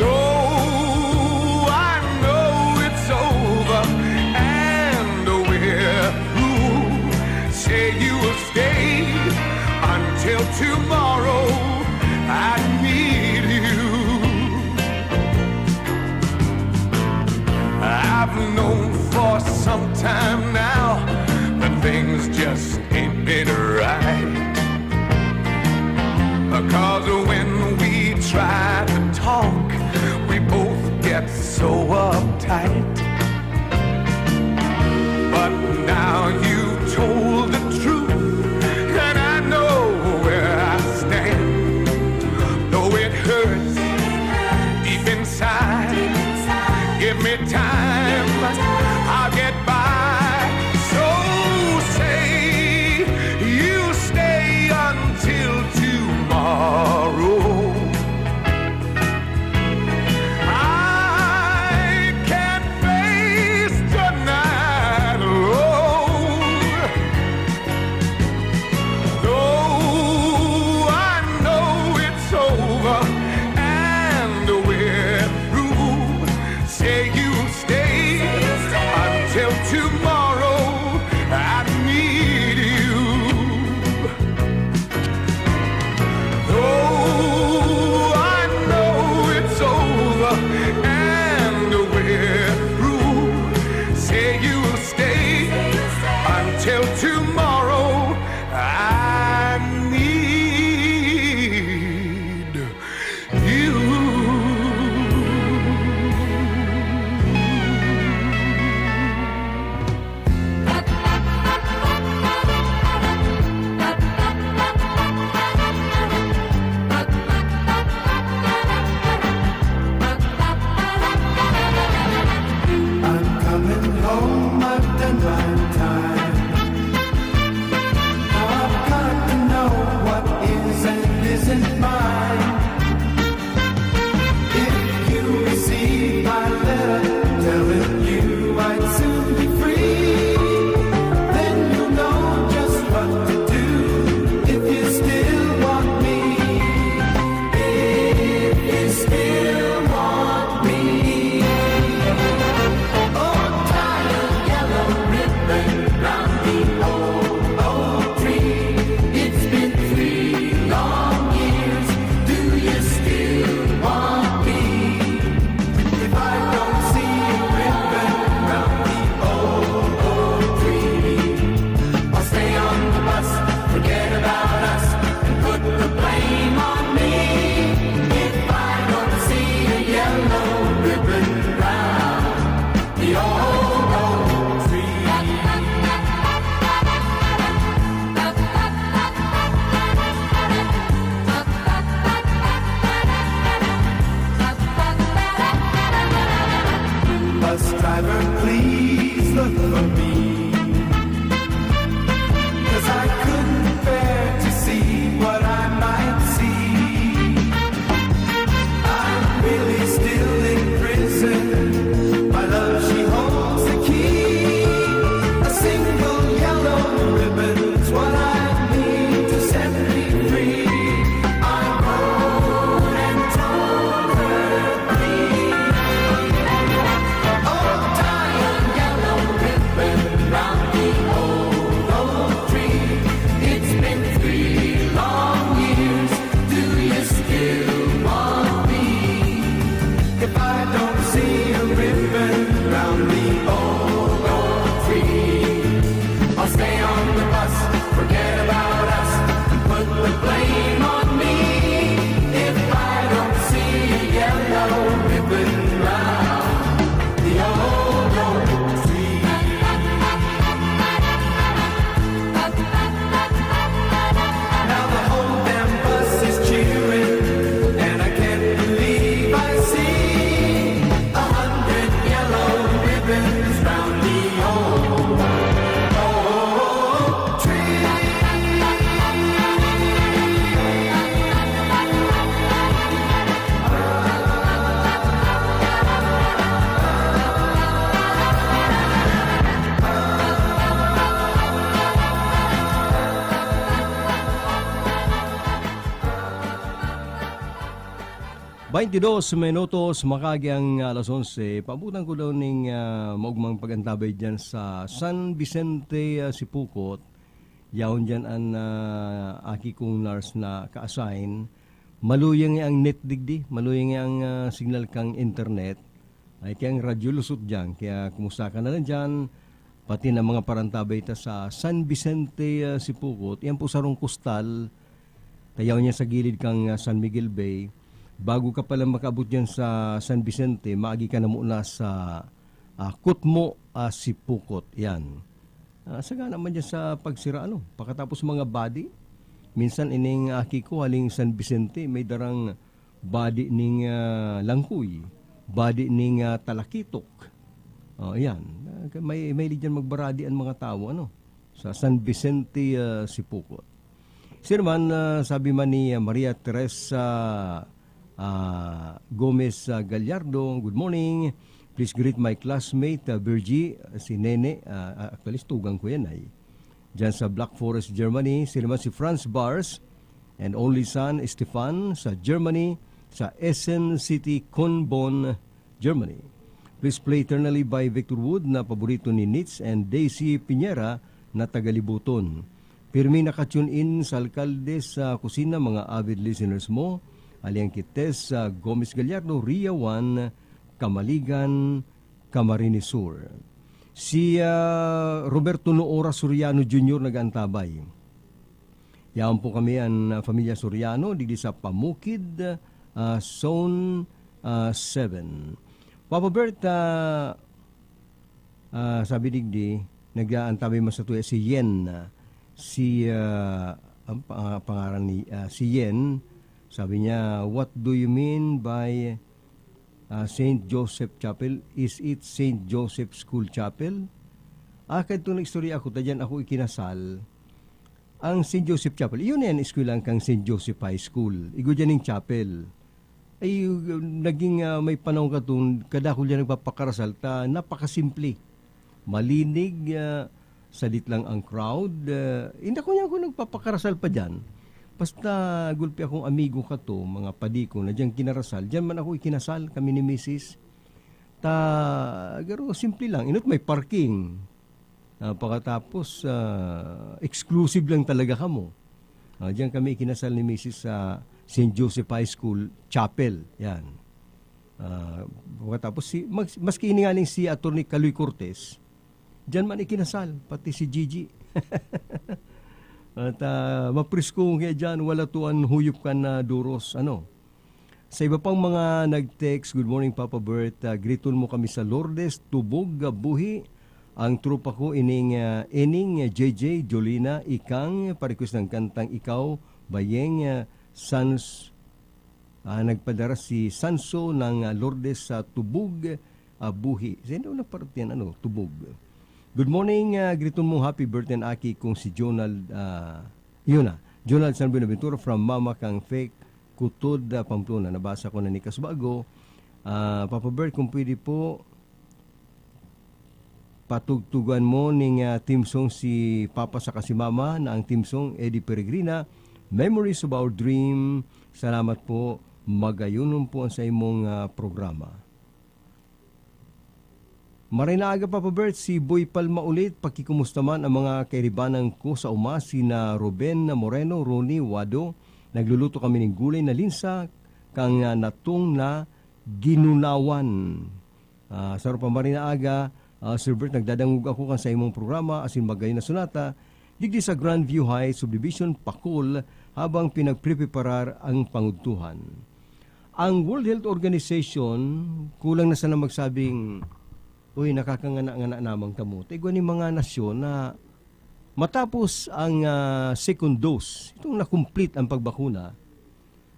Though I know it's over and we're through, say you will stay until tomorrow. I need you. I've known for some time now that things just ain't been right. Because when we try to talk, we both get so uptight. But now you told the truth, and I know where I stand. Though it hurts deep inside, give me time, I'll get by. So say you stay until tomorrow. I can't face tonight alone. Though I know it's over and we're through, say you stay until tomorrow. I need you. Though I know it's over and we're through, say you stay until tomorrow. I need you. I'm coming home, I've done my time. Now I've got to know what is and isn't mine. If you receive my letter telling you I'd soon be free, then you'll know just what to do if you still want me. If you still want me. Oh, tie a yellow ribbon round the old oak tree. It's been 3 long years. Do you still want me? If I don't see a ribbon round the old oak tree, I'll stay on the bus, forget about us, and put the blame on me. If I don't see a yellow ribbon round the old oak tree. Bus driver, please look for me, 'cause I couldn't bear to see what I might see. I'm really still in prison. My love, she holds the key. A single yellow ribbon's what I need to set me free. I wrote and told her, please. Oh, tie a yellow ribbon round the old oak tree. It's been 3 long years. Do you still want me? If I don't see a ribbon round the old oak tree, I'll stay on the bus, forget about us, and put the blame on me. If I don't see a yellow ribbon round the 22 minutos makagyang alas 11. Pabutan ko daw ning maugmang pagantabay dyan sa San Vicente, Sipukot. Yaon dyan ang aki kong nurse na ka-assign. Maluyang ang net digdi, maluyang ang signal kang internet. Ay kayang radyo lusot dyan. Kaya kumusta ka na lang dyan. Pati na mga parantabay ta sa San Vicente, Sipukot. Yan po sarong kustal. Tayaw niya sa gilid kang San Miguel Bay. Bago ka pala makaabot dyan sa San Vicente, maagi ka na muna sa Kutmo, Sipukot. Yan. Saga naman dyan sa pagsira, pagkatapos mga body. Minsan ining aki ko, haling San Vicente, may darang body ning Langkuy, body ning Talakitok. Yan. May dyan magbaradi ang mga tao, sa San Vicente, Sipukot. Sir man, sabi man ni Maria Teresa Gomez Gallardo, good morning. Please greet my classmate Virgie, si Nene. Actually, tugang ko yan ay. Diyan sa Black Forest, Germany. Si naman si Franz Bars and only son Stefan sa Germany, sa Essen City, Konbon, Germany. Please play Eternally by Victor Wood na paborito ni Nitz and Daisy Piñera na Tagalibuton. Pirmi nakatune in sa alkalde sa kusina, mga avid listeners mo. Aliang Kites, Gomez Gallardo, Ria 1, Kamaligan, Camarines Sur. Si Roberto Noora Soriano Jr. nag-antabay. Yan po kami ang Pamilya Soriano, digdi sa Pamukid, Zone 7. Papa Bert, sabi digdi, nag-antabay mo sa tuya si Yen. Ang pangalan ni si Yen, sabi niya, what do you mean by St. Joseph Chapel? Is it St. Joseph School Chapel? Kahit ito na istorya ako, tadyan ako ikinasal. Ang St. Joseph Chapel, yun yan, eskwela kang St. Joseph High School. Igo dyan yung chapel. Ay, naging may panahon ka doon, kada ko dyan nagpapakarasal, napakasimple. Malinig, salit lang ang crowd. Hindi ko niya ako nagpapakarasal pa dyan. Basta gulpi akong amigo ka to, mga padiko na dyan kinarasal. Dyan man ako ikinasal, kami ni Mrs. Garo, simple lang. Inot may parking. Pagkatapos, exclusive lang talaga kamo. Dyan kami ikinasal ni Mrs. sa St. Joseph High School Chapel. Yan. Pagkatapos, maski iningaling si Atty. Caloy Cortez, dyan man ikinasal, pati si Gigi. At mapriskong kaya dyan, wala tuan huyop ka na duros. Sa iba pang mga nag-text, good morning Papa Bert, greeton mo kami sa Lourdes, Tubog, Buhi. Ang trupa ko ining JJ, Jolina, Ikang, parikus ng kantang Ikaw, Bayeng, Sans, nagpadara si Sanso ng Lourdes sa Tubog, Buhi. Sino na parte yan, Tubog. Good morning, greeton mo happy birthday na aki kung si Jonald, Jonald San Buenaventura from Mama Kang Fake, Kutod, Pamplona. Nabasa ko na ni Kasbago. Papa Bert, kung pwede po, patugtugan mo ning team song si Papa sa si Mama na ang team song Eddie Peregrina, Memories of Our Dream. Salamat po, magayunon po sa imong programa. Marinaaga Papa Bert, si Boy Palma ulit, pakikumustaman ang mga kairibanang ko sa umasi na Ruben Moreno, Ronnie, Wado. Nagluluto kami ng gulay na linsa, kang natong na ginunawan. Sa pa Marinaaga, Sir Bert, nagdadangog ako kan sa imong programa, asin magay na sunata, digdi sa Grandview High Subdivision, Pakul, habang pinagpreparar ang pangudtuhan. Ang World Health Organization, kulang na sana magsabing, uy, nakakangana-ngana namang kamo. Tigwa ni mga nasyon na matapos ang second dose, itong na-complete ang pagbakuna,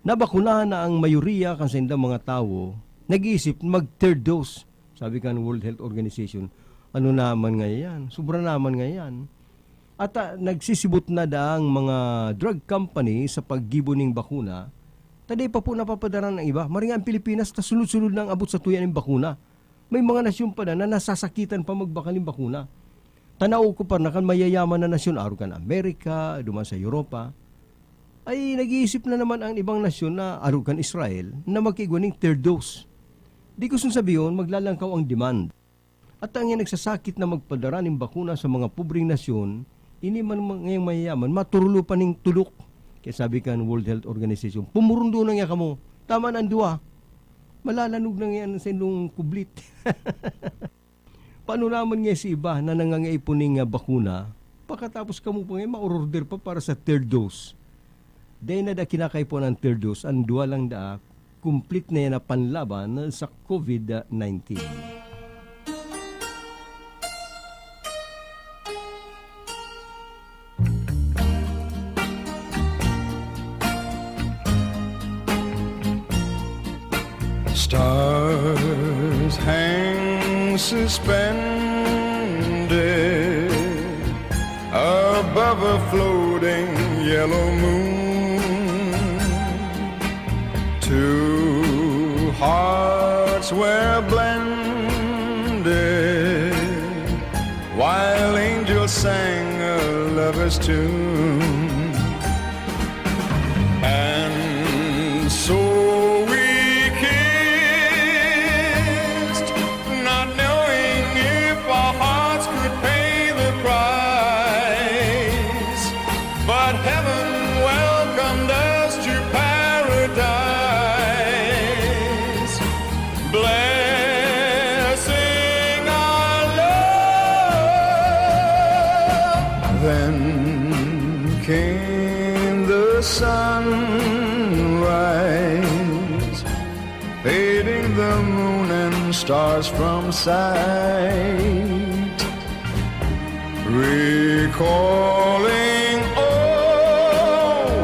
nabakunahan na ang mayoriya kasi mga tao, nag-iisip mag-third dose. Sabi ka ng World Health Organization, ano naman nga yan? Sobra naman nga yan. At nagsisibot na daang mga drug company sa paggibo ng bakuna, taday pa po napapadara ng iba. Maring ang Pilipinas, sunod-sunod na ang abot sa tuyan ng bakuna. May mga nasyon pa na nasasakitan pa magbakal ng bakuna. Tanaw ko pa na kan mayayaman na nasyon, araw kan Amerika, duman sa Europa. ay nag-iisip na naman ang ibang nasyon na arugan Israel na makigwaning third dose. Di ko sabihin, maglalangkaw ang demand. At ang yan nagsasakit na magpadara ng bakuna sa mga pobreng nasyon, ini man ngayong mayayaman, maturulo pa ning tulok. Kaya sabi ka ng World Health Organization, pumurundo na nga kamo, tama na ang duwa. Malalanog na nga sa inyong kublit. Paano naman nga si iba na nangangaipon ng bakuna, pagkatapos kamo pa nga ma-order pa para sa third dose. Dahil na da kinakaipon ang third dose, ang duwa lang da, complete na yan na panlaban sa COVID-19. Stars hang suspended above a floating yellow moon. Two hearts were blended while angels sang a lover's tune. And so came the sunrise, fading the moon and stars from sight, recalling always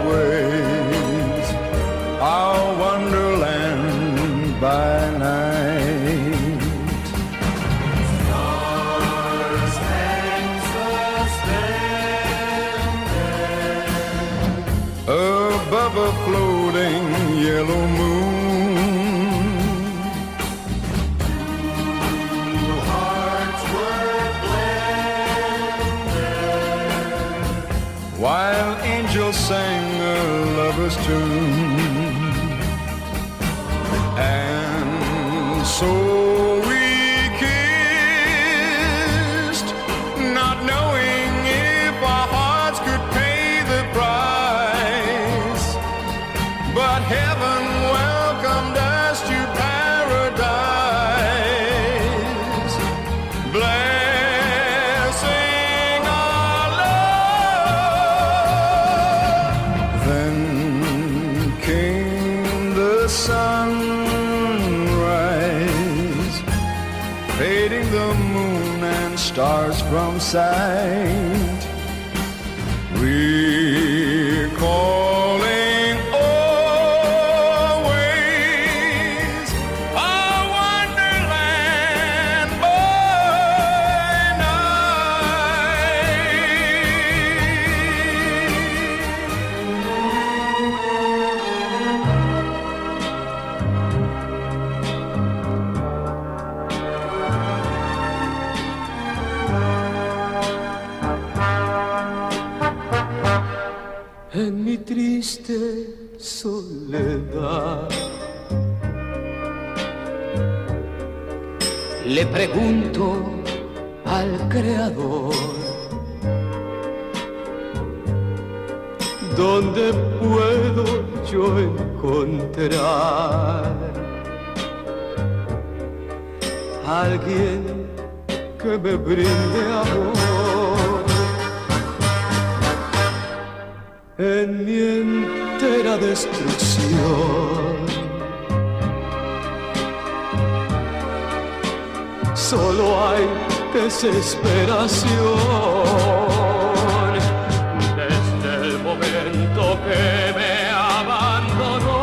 our wonderland by night. Stars hang suspended above a floating yellow moon. Two hearts were blended while angels sang a lover's tune. And so we kissed, not knowing if our hearts could pay the price. But heaven welcomed us to paradise, blessing our love. Then came the sunrise, fading the moon and stars from sight, recalling always our wonderland by En mi triste soledad le pregunto al Creador, ¿dónde puedo yo encontrar alguien que me brinde amor? En mi entera destrucción solo hay desesperación. Desde el momento que me abandonó,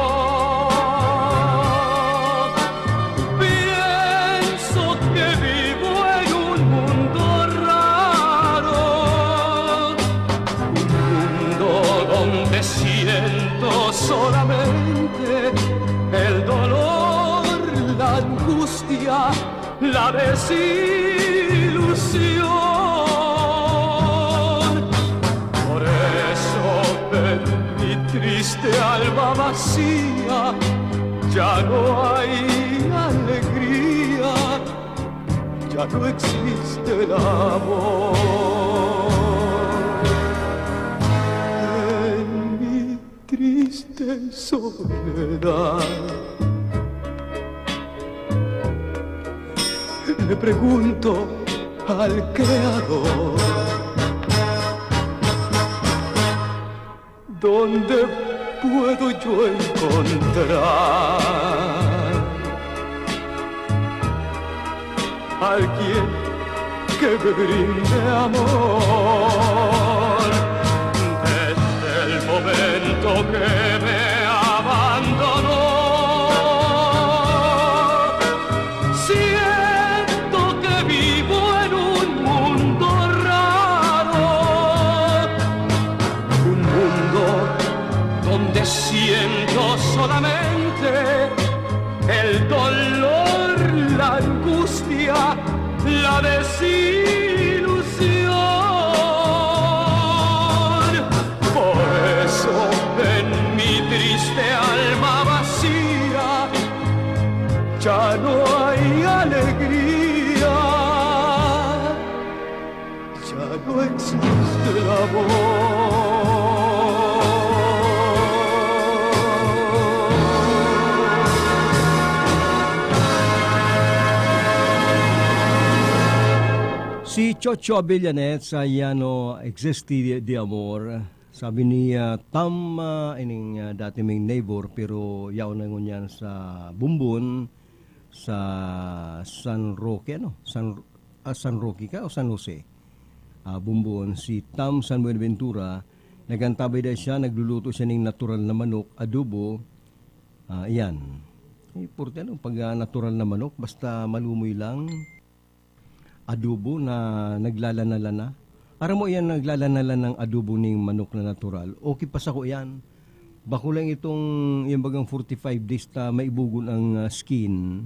pienso que vivo en un mundo raro, donde siento solamente el dolor, la angustia, la desilusión. Por eso ven mi triste de alma vacía, ya no hay alegría, ya no existe el amor. En mi triste soledad le pregunto al Creador, ¿dónde puedo yo encontrar alguien que me brinde amor? Desde el momento que me abandonó, siento que vivo en un mundo raro, un mundo donde siento solamente el dolor, la angustia, la desilusión. Por eso en mi triste alma vacía ya no hay alegría, ya no existe el Si Chocho Abellanet sa Yano Existi de Amor, sabi ni Tam, ining dati ming neighbor, pero yaw na ngunyan sa Bumbun, sa San Roque, ano? San Roque ka o San Jose? Bumbun, si Tam San Buenaventura, nagantabay na siya, nagluluto siya ng natural na manok, adobo, yan. Importante, ano, pag natural na manok, basta malumoy lang, adobo na naglalana-lana. Aram mo yan, naglalana-lana ng adobo ng manok na natural. Okay pa sa ko yan. Bako lang itong yung bagang 45 days ta maibugon ang skin.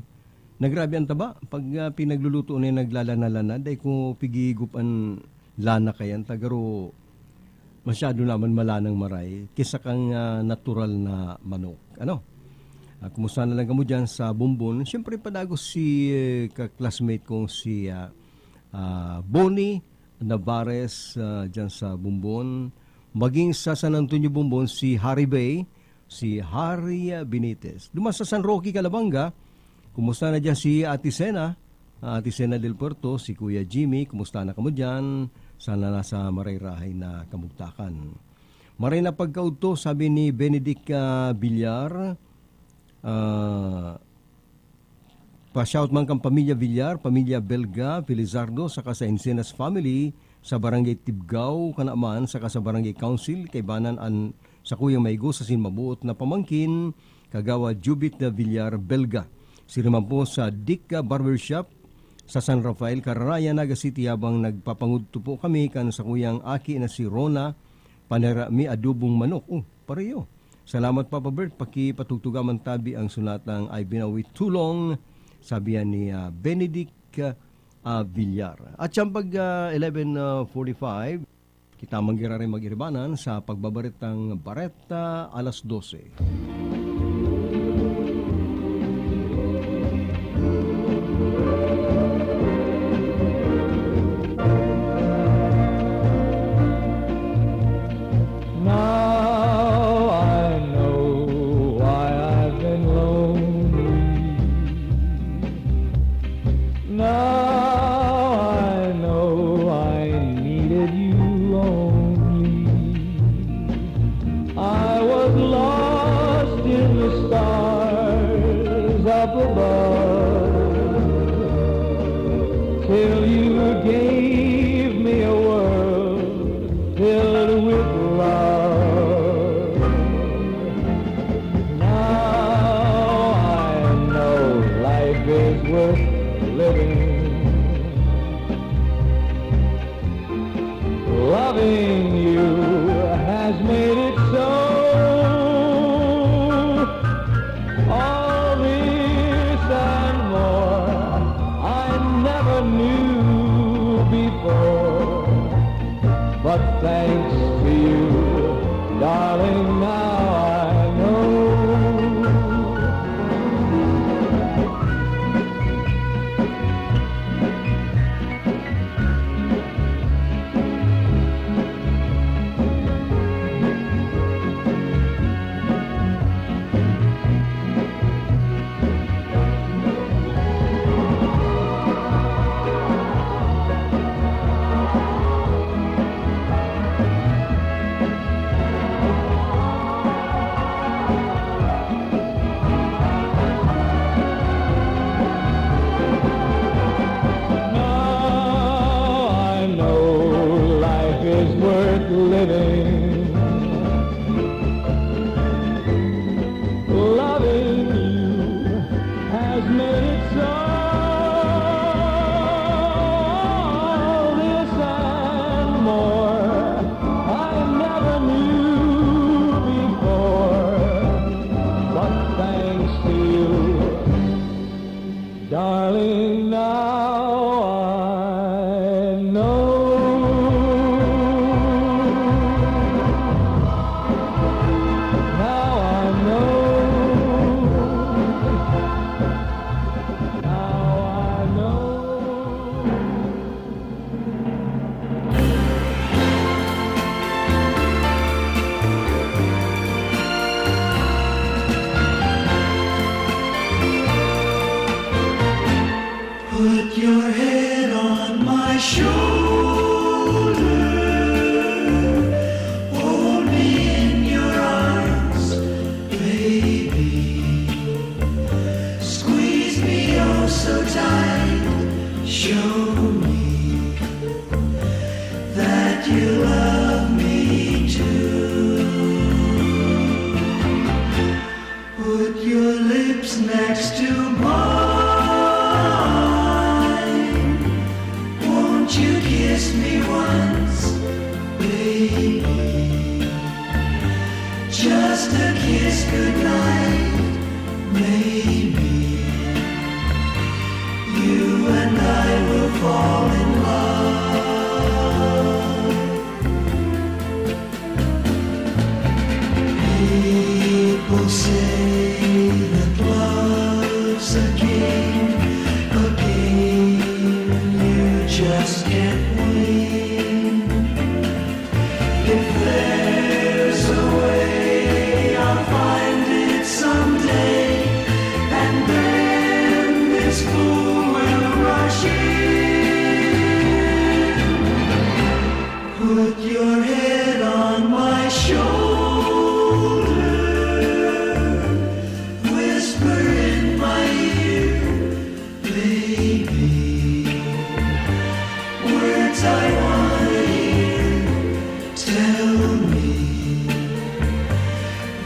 Nagrabe ang taba. Pag pinagluluto na yung naglalana-lana, dahil ko pigigupan lana kayan, tagaro masyado naman malanang maray, kisa kang natural na manok. Ano? Kumusta na lang kamo dyan sa Bumbun. Siyempre padagos si ka-classmate kong si Bonnie Navarez dyan sa Bumbon. Maging sa San Antonio Bumbon si Harry Bay, si Harry Benitez. Dumas sa San Roque, Calabanga. Kumusta na dyan si Ate Sena del Puerto, si Kuya Jimmy. Kumusta na kamo dyan? Sana nasa marayrahay na kamugtakan. Maray na pagkauto, sabi ni Benedict Villar, pa-shout man kang pamilya Villar, pamilya Belga, Felizardo, saka sa Encenas family, sa Barangay Tibgao, Kanaman, saka sa Barangay Council, kay Banan sa Kuyang Maigo, sa Sinmabuot na pamangkin, kagawa Jubit na Villar, Belga. Si naman po sa Dick Barbershop, sa San Rafael, Carraya, Naga City, habang nagpapangudto po kami kan sa Kuyang Aki na si Rona, panarami adubong manok. Pareho. Salamat Papa Bert, pakipatugtugaman tabi ang sunatang I've been away too long, sabihan ni Benedict Villar. At siyang pag 11:45, kita mangira rin mag-iribanan sa pagbabaritang Bareta alas 12. Till you gave me a world filled with love. Now I know life is worth living. Loving you has made it so. All this and more I never knew before. But thanks to you, darling, now I Darling, now I know. Now I know. Now I know. Put your head on my shoulder, hold me in your arms, baby. Squeeze me oh so tight, show me that you love me too. Put your lips next to mine. Won't you kiss me once, baby? Just a kiss goodnight, maybe. You and I will fall in love. People say that love's a game, you just can't win. If there's a way, I'll find it someday, and then this fool will rush in. Put your head on my shoulder, whisper in my ear, baby. Words I wanna hear, tell me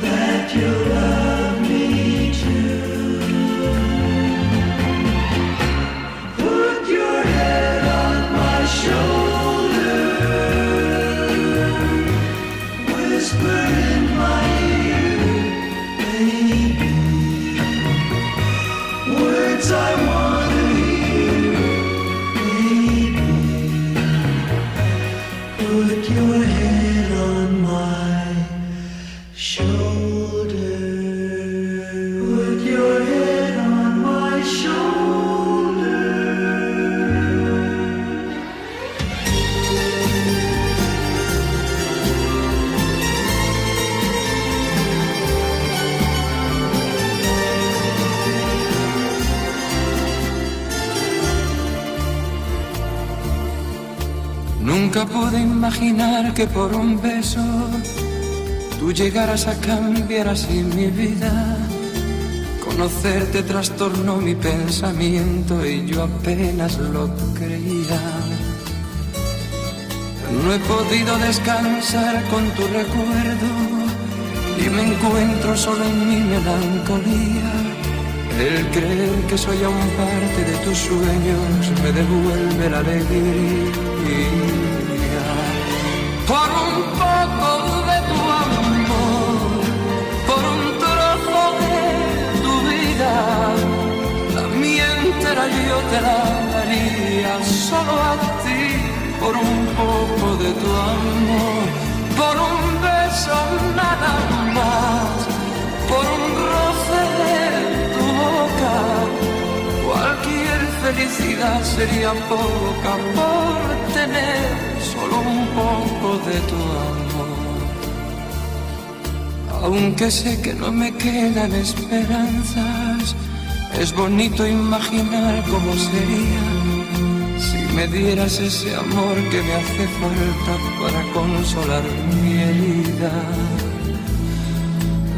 that you love me too. Put your head on my shoulder, whisper in my ear, baby. Words I wanna hear, baby. Put your head on my shoulder. Put your head on my shoulder. Nunca pude imaginar que por un beso tú llegaras a cambiar así mi vida. Conocerte trastornó mi pensamiento y yo apenas lo creía. No he podido descansar con tu recuerdo y me encuentro solo en mi melancolía. El creer que soy aún parte de tus sueños me devuelve la alegría. Por un poco de tu amor, por un trozo de tu vida, la mía entera yo te la daría solo a ti. Por un poco de tu amor, por un beso nada más, por un roce de tu boca, cualquier felicidad sería poca por tener solo un poco de tu amor. Aunque sé que no me quedan esperanzas, es bonito imaginar cómo sería si me dieras ese amor que me hace falta para consolar mi herida.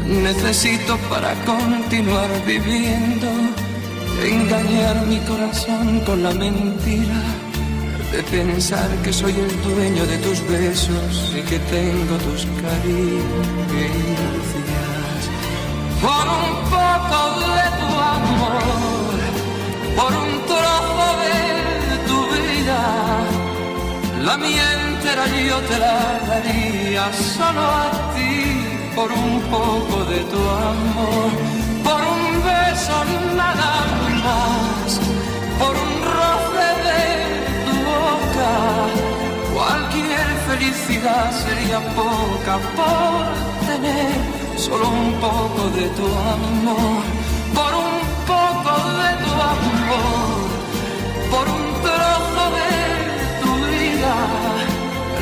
Necesito para continuar viviendo engañar mi corazón con la mentira de pensar que soy el dueño de tus besos y que tengo tus caricias. Por un poco de tu amor, por un trozo de tu vida, la mía entera yo te la daría solo a ti. Por un poco de tu amor, por un beso nada más, felicidad sería poca por tener solo un poco de tu amor, por un poco de tu amor, por un trozo de tu vida.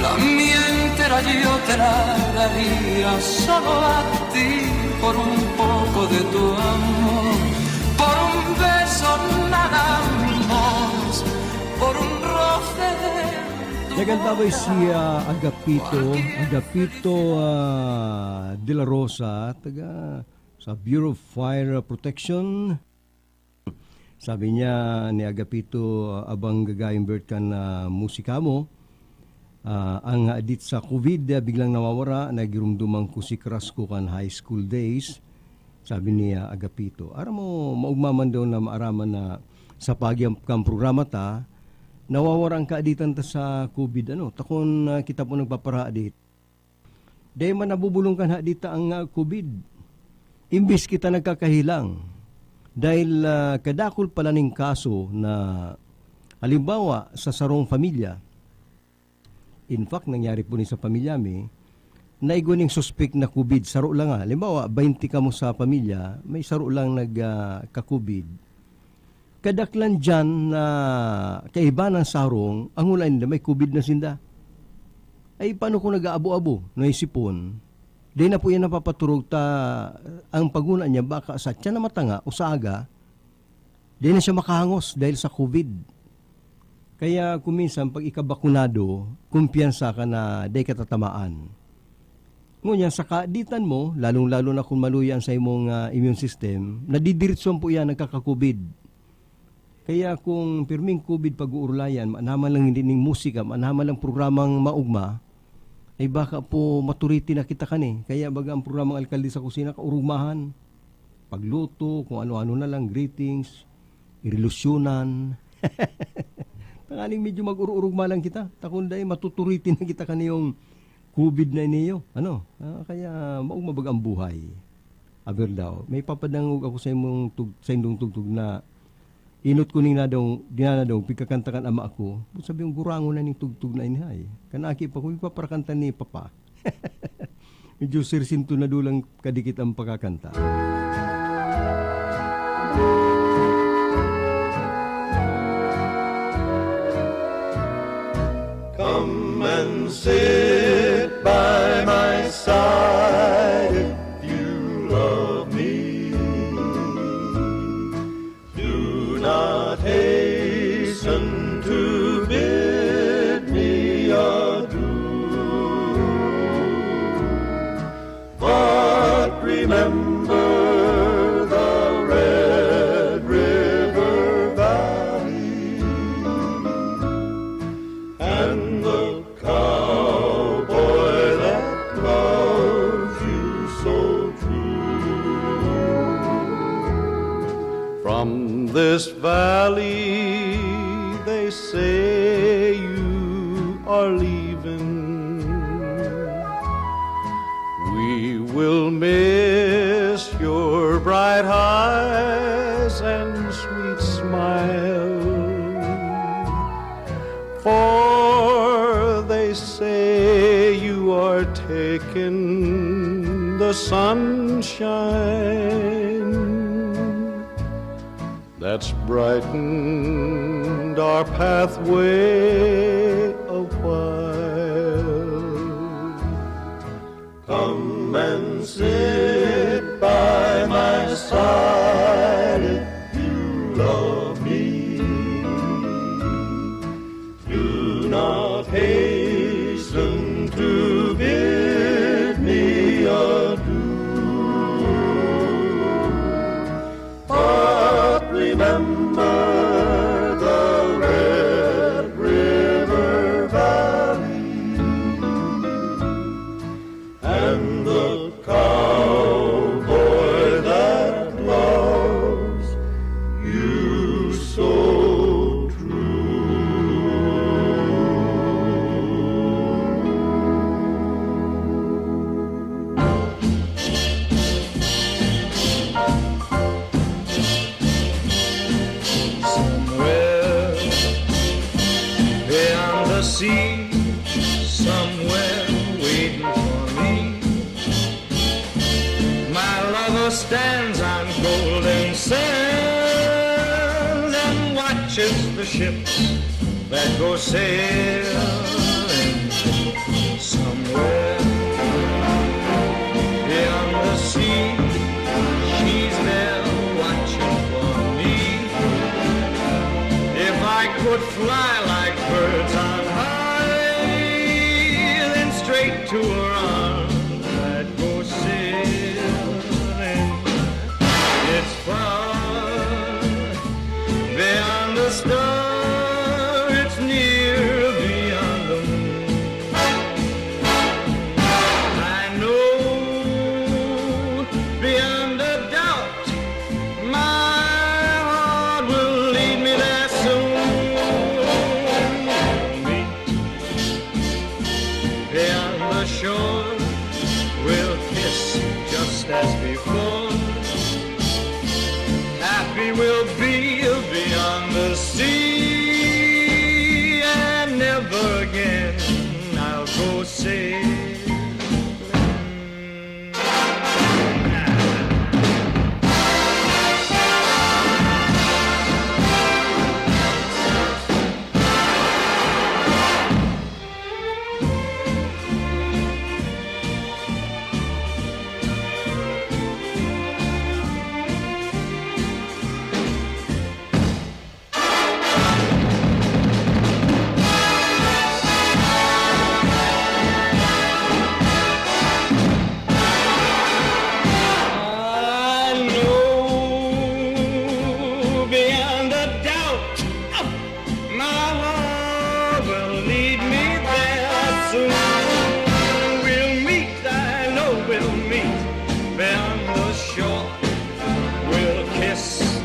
La mía entera yo te la daría solo a ti, por un poco de tu amor, por un beso nada más, por un roce de tu Nagantabay si Agapito De La Rosa, taga sa Bureau of Fire Protection. Sabi niya ni Agapito, abang gagayong bird ka na musika mo, ang adit sa COVID, biglang nawawara, nagirumdumang ko si Krasko kan high school days. Sabi niya Agapito, aram mo, maugmaman daw na maaraman na sa pagyam kang programa ta, nawawarang kaaditan ta sa COVID, takon kita po nagpapara-adit. Dahil man nabubulong ka na dita ang COVID, imbis kita nagkakahilang. Dahil kadakol pala ning kaso na halimbawa sa sarong pamilya, in fact, nangyari po ni sa pamilya mi, naiguning suspect na COVID, saro lang halimbawa, 20 ka mo sa pamilya, may saro lang nagka-COVID. Kadaklan dyan na kaiba ng sarong, ang ulay nila may COVID na sinda. Ay paano kung nag-aabo-abo, naisipon, di na po yan napapaturog ta ang paguna niya baka sa tiyan na matanga o sa aga, di na siya makahangos dahil sa COVID. Kaya kuminsan pag ikabakunado, kumpiyansa ka na di katatamaan. Ngunyan sa kaaditan mo, lalong-lalo na kung maluyan sa imong immune system, nadidiritson po yan nagkaka-COVID. Kaya kung pirming COVID pag-uurlayan, maanaman lang hindi ning musika, maanaman lang programang maugma, ay baka po maturity na kita kani. Kaya baga ang programang alkalde sa kusina, kaurumahan, pagluto, kung ano-ano na lang, greetings, irilusyonan. Tangaling medyo mag-urugma lang kita. Takunday, matuturity na kita kani yung COVID na iniyo. Kaya maugma baga ang buhay. Aber daw, may papadangog ako sa imong tugtog na inot ko ning dinanadaw, pagkakantakan ama ako, sabi yung gurango na ning tugtog na inihay. Kanaki pa, kung ipaparakanta ni Papa. Medyo sirsinto na dulang kadikit ang pagkakanta. Come and sit by my side if you love me. Do not hasten to bid me adieu, but remember the Red River Valley and the cowboy that loves you so true. From this valley they say you are leaving. We will miss your bright eyes and sweet smile, for they say you are taking the sunshine that's brightened our pathway a while. Come and sit by my side if you love me. Do not hasten to bid me adieu, but remember the Red River Valley and the cowboy that loves the ships that go sailing somewhere beyond the sea. She's there watching for me. If I could fly like birds on high, then straight to her arms I'd go sailing. It's far beyond the star, it's near beyond the moon. I know beyond a doubt my heart will lead me there soon. We'll meet beyond the shore, we'll kiss just as before. Happy we'll be beyond the sea, and never again I'll go sailing.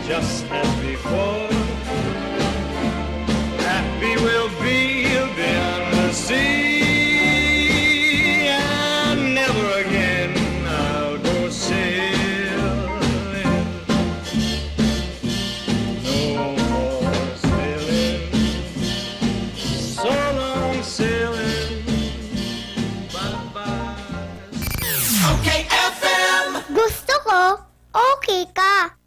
Just as before, happy we'll be beyond the sea, and never again I'll go sailing. No more sailing, so long sailing, bye-bye. Okay, FM. Gusto ko, okay ka.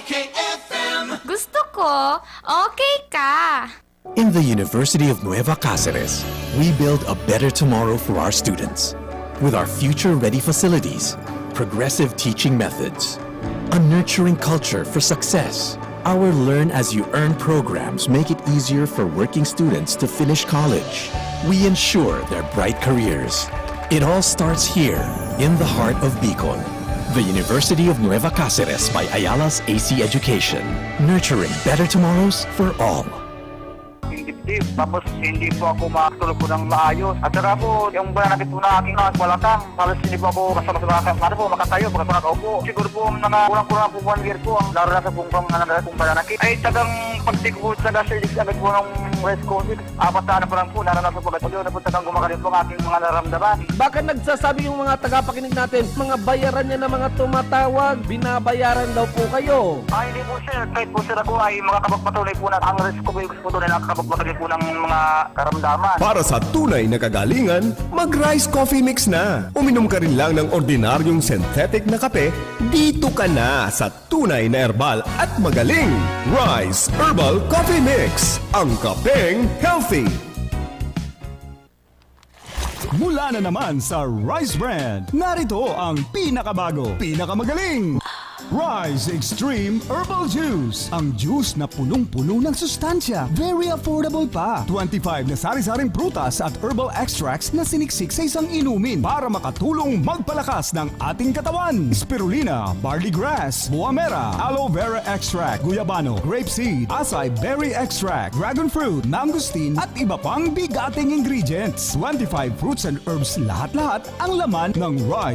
Okay, FM. Gusto ko, okay ka. In the University of Nueva Cáceres, we build a better tomorrow for our students. With our future-ready facilities, progressive teaching methods, a nurturing culture for success, our learn-as-you-earn programs make it easier for working students to finish college. We ensure their bright careers. It all starts here, in the heart of Bicol. The University of Nueva Cáceres by Ayala's AC Education, nurturing better tomorrows for all. Dibdib, tapos hindi po ako makatulog po ng maayos. At saka po, yung banakit po na aking balakang, halos hindi po ako kasama sa mga po, makatayo, pagka po nakaupo. Siguro po, kurang-kurang po 1 year po, ang naranasan pong banakit. Ay, tagang pagtik po sa gasolix, agad po ng West Coast, 4 na po lang po, naranasan po agad po yun, na po tagang gumagalit po ang aking mga naramdaman. Baka nagsasabi yung mga tagapakinig natin, mga bayaran niya na mga tumatawag, binabayaran daw po kayo. Ay, hindi po sir, kahit po sir ako ay makakapagpatuloy po na ang risk ko po yung gusto po doon ay nakakapagpatuloy po ng mga karamdaman. Para sa tunay na kagalingan, mag-Rice Coffee Mix na. Uminom ka rin lang ng ordinaryong synthetic na kape, dito ka na sa tunay na herbal at magaling. Rice Herbal Coffee Mix, ang kapeng healthy. Mula na naman sa Rice Brand, narito ang pinakabago, pinakamagaling. Rice Extreme Herbal Juice. Ang juice na punong-puno ng sustansya. Very affordable pa. 25 na sari-saring prutas at herbal extracts na siniksik sa isang inumin para makatulong magpalakas ng ating katawan. Spirulina, barley grass, buamera, aloe vera extract, guyabano, grapeseed, acai berry extract, dragon fruit, mangosteen at iba pang bigating ingredients. 25 fruits and herbs lahat-lahat ang laman ng Rice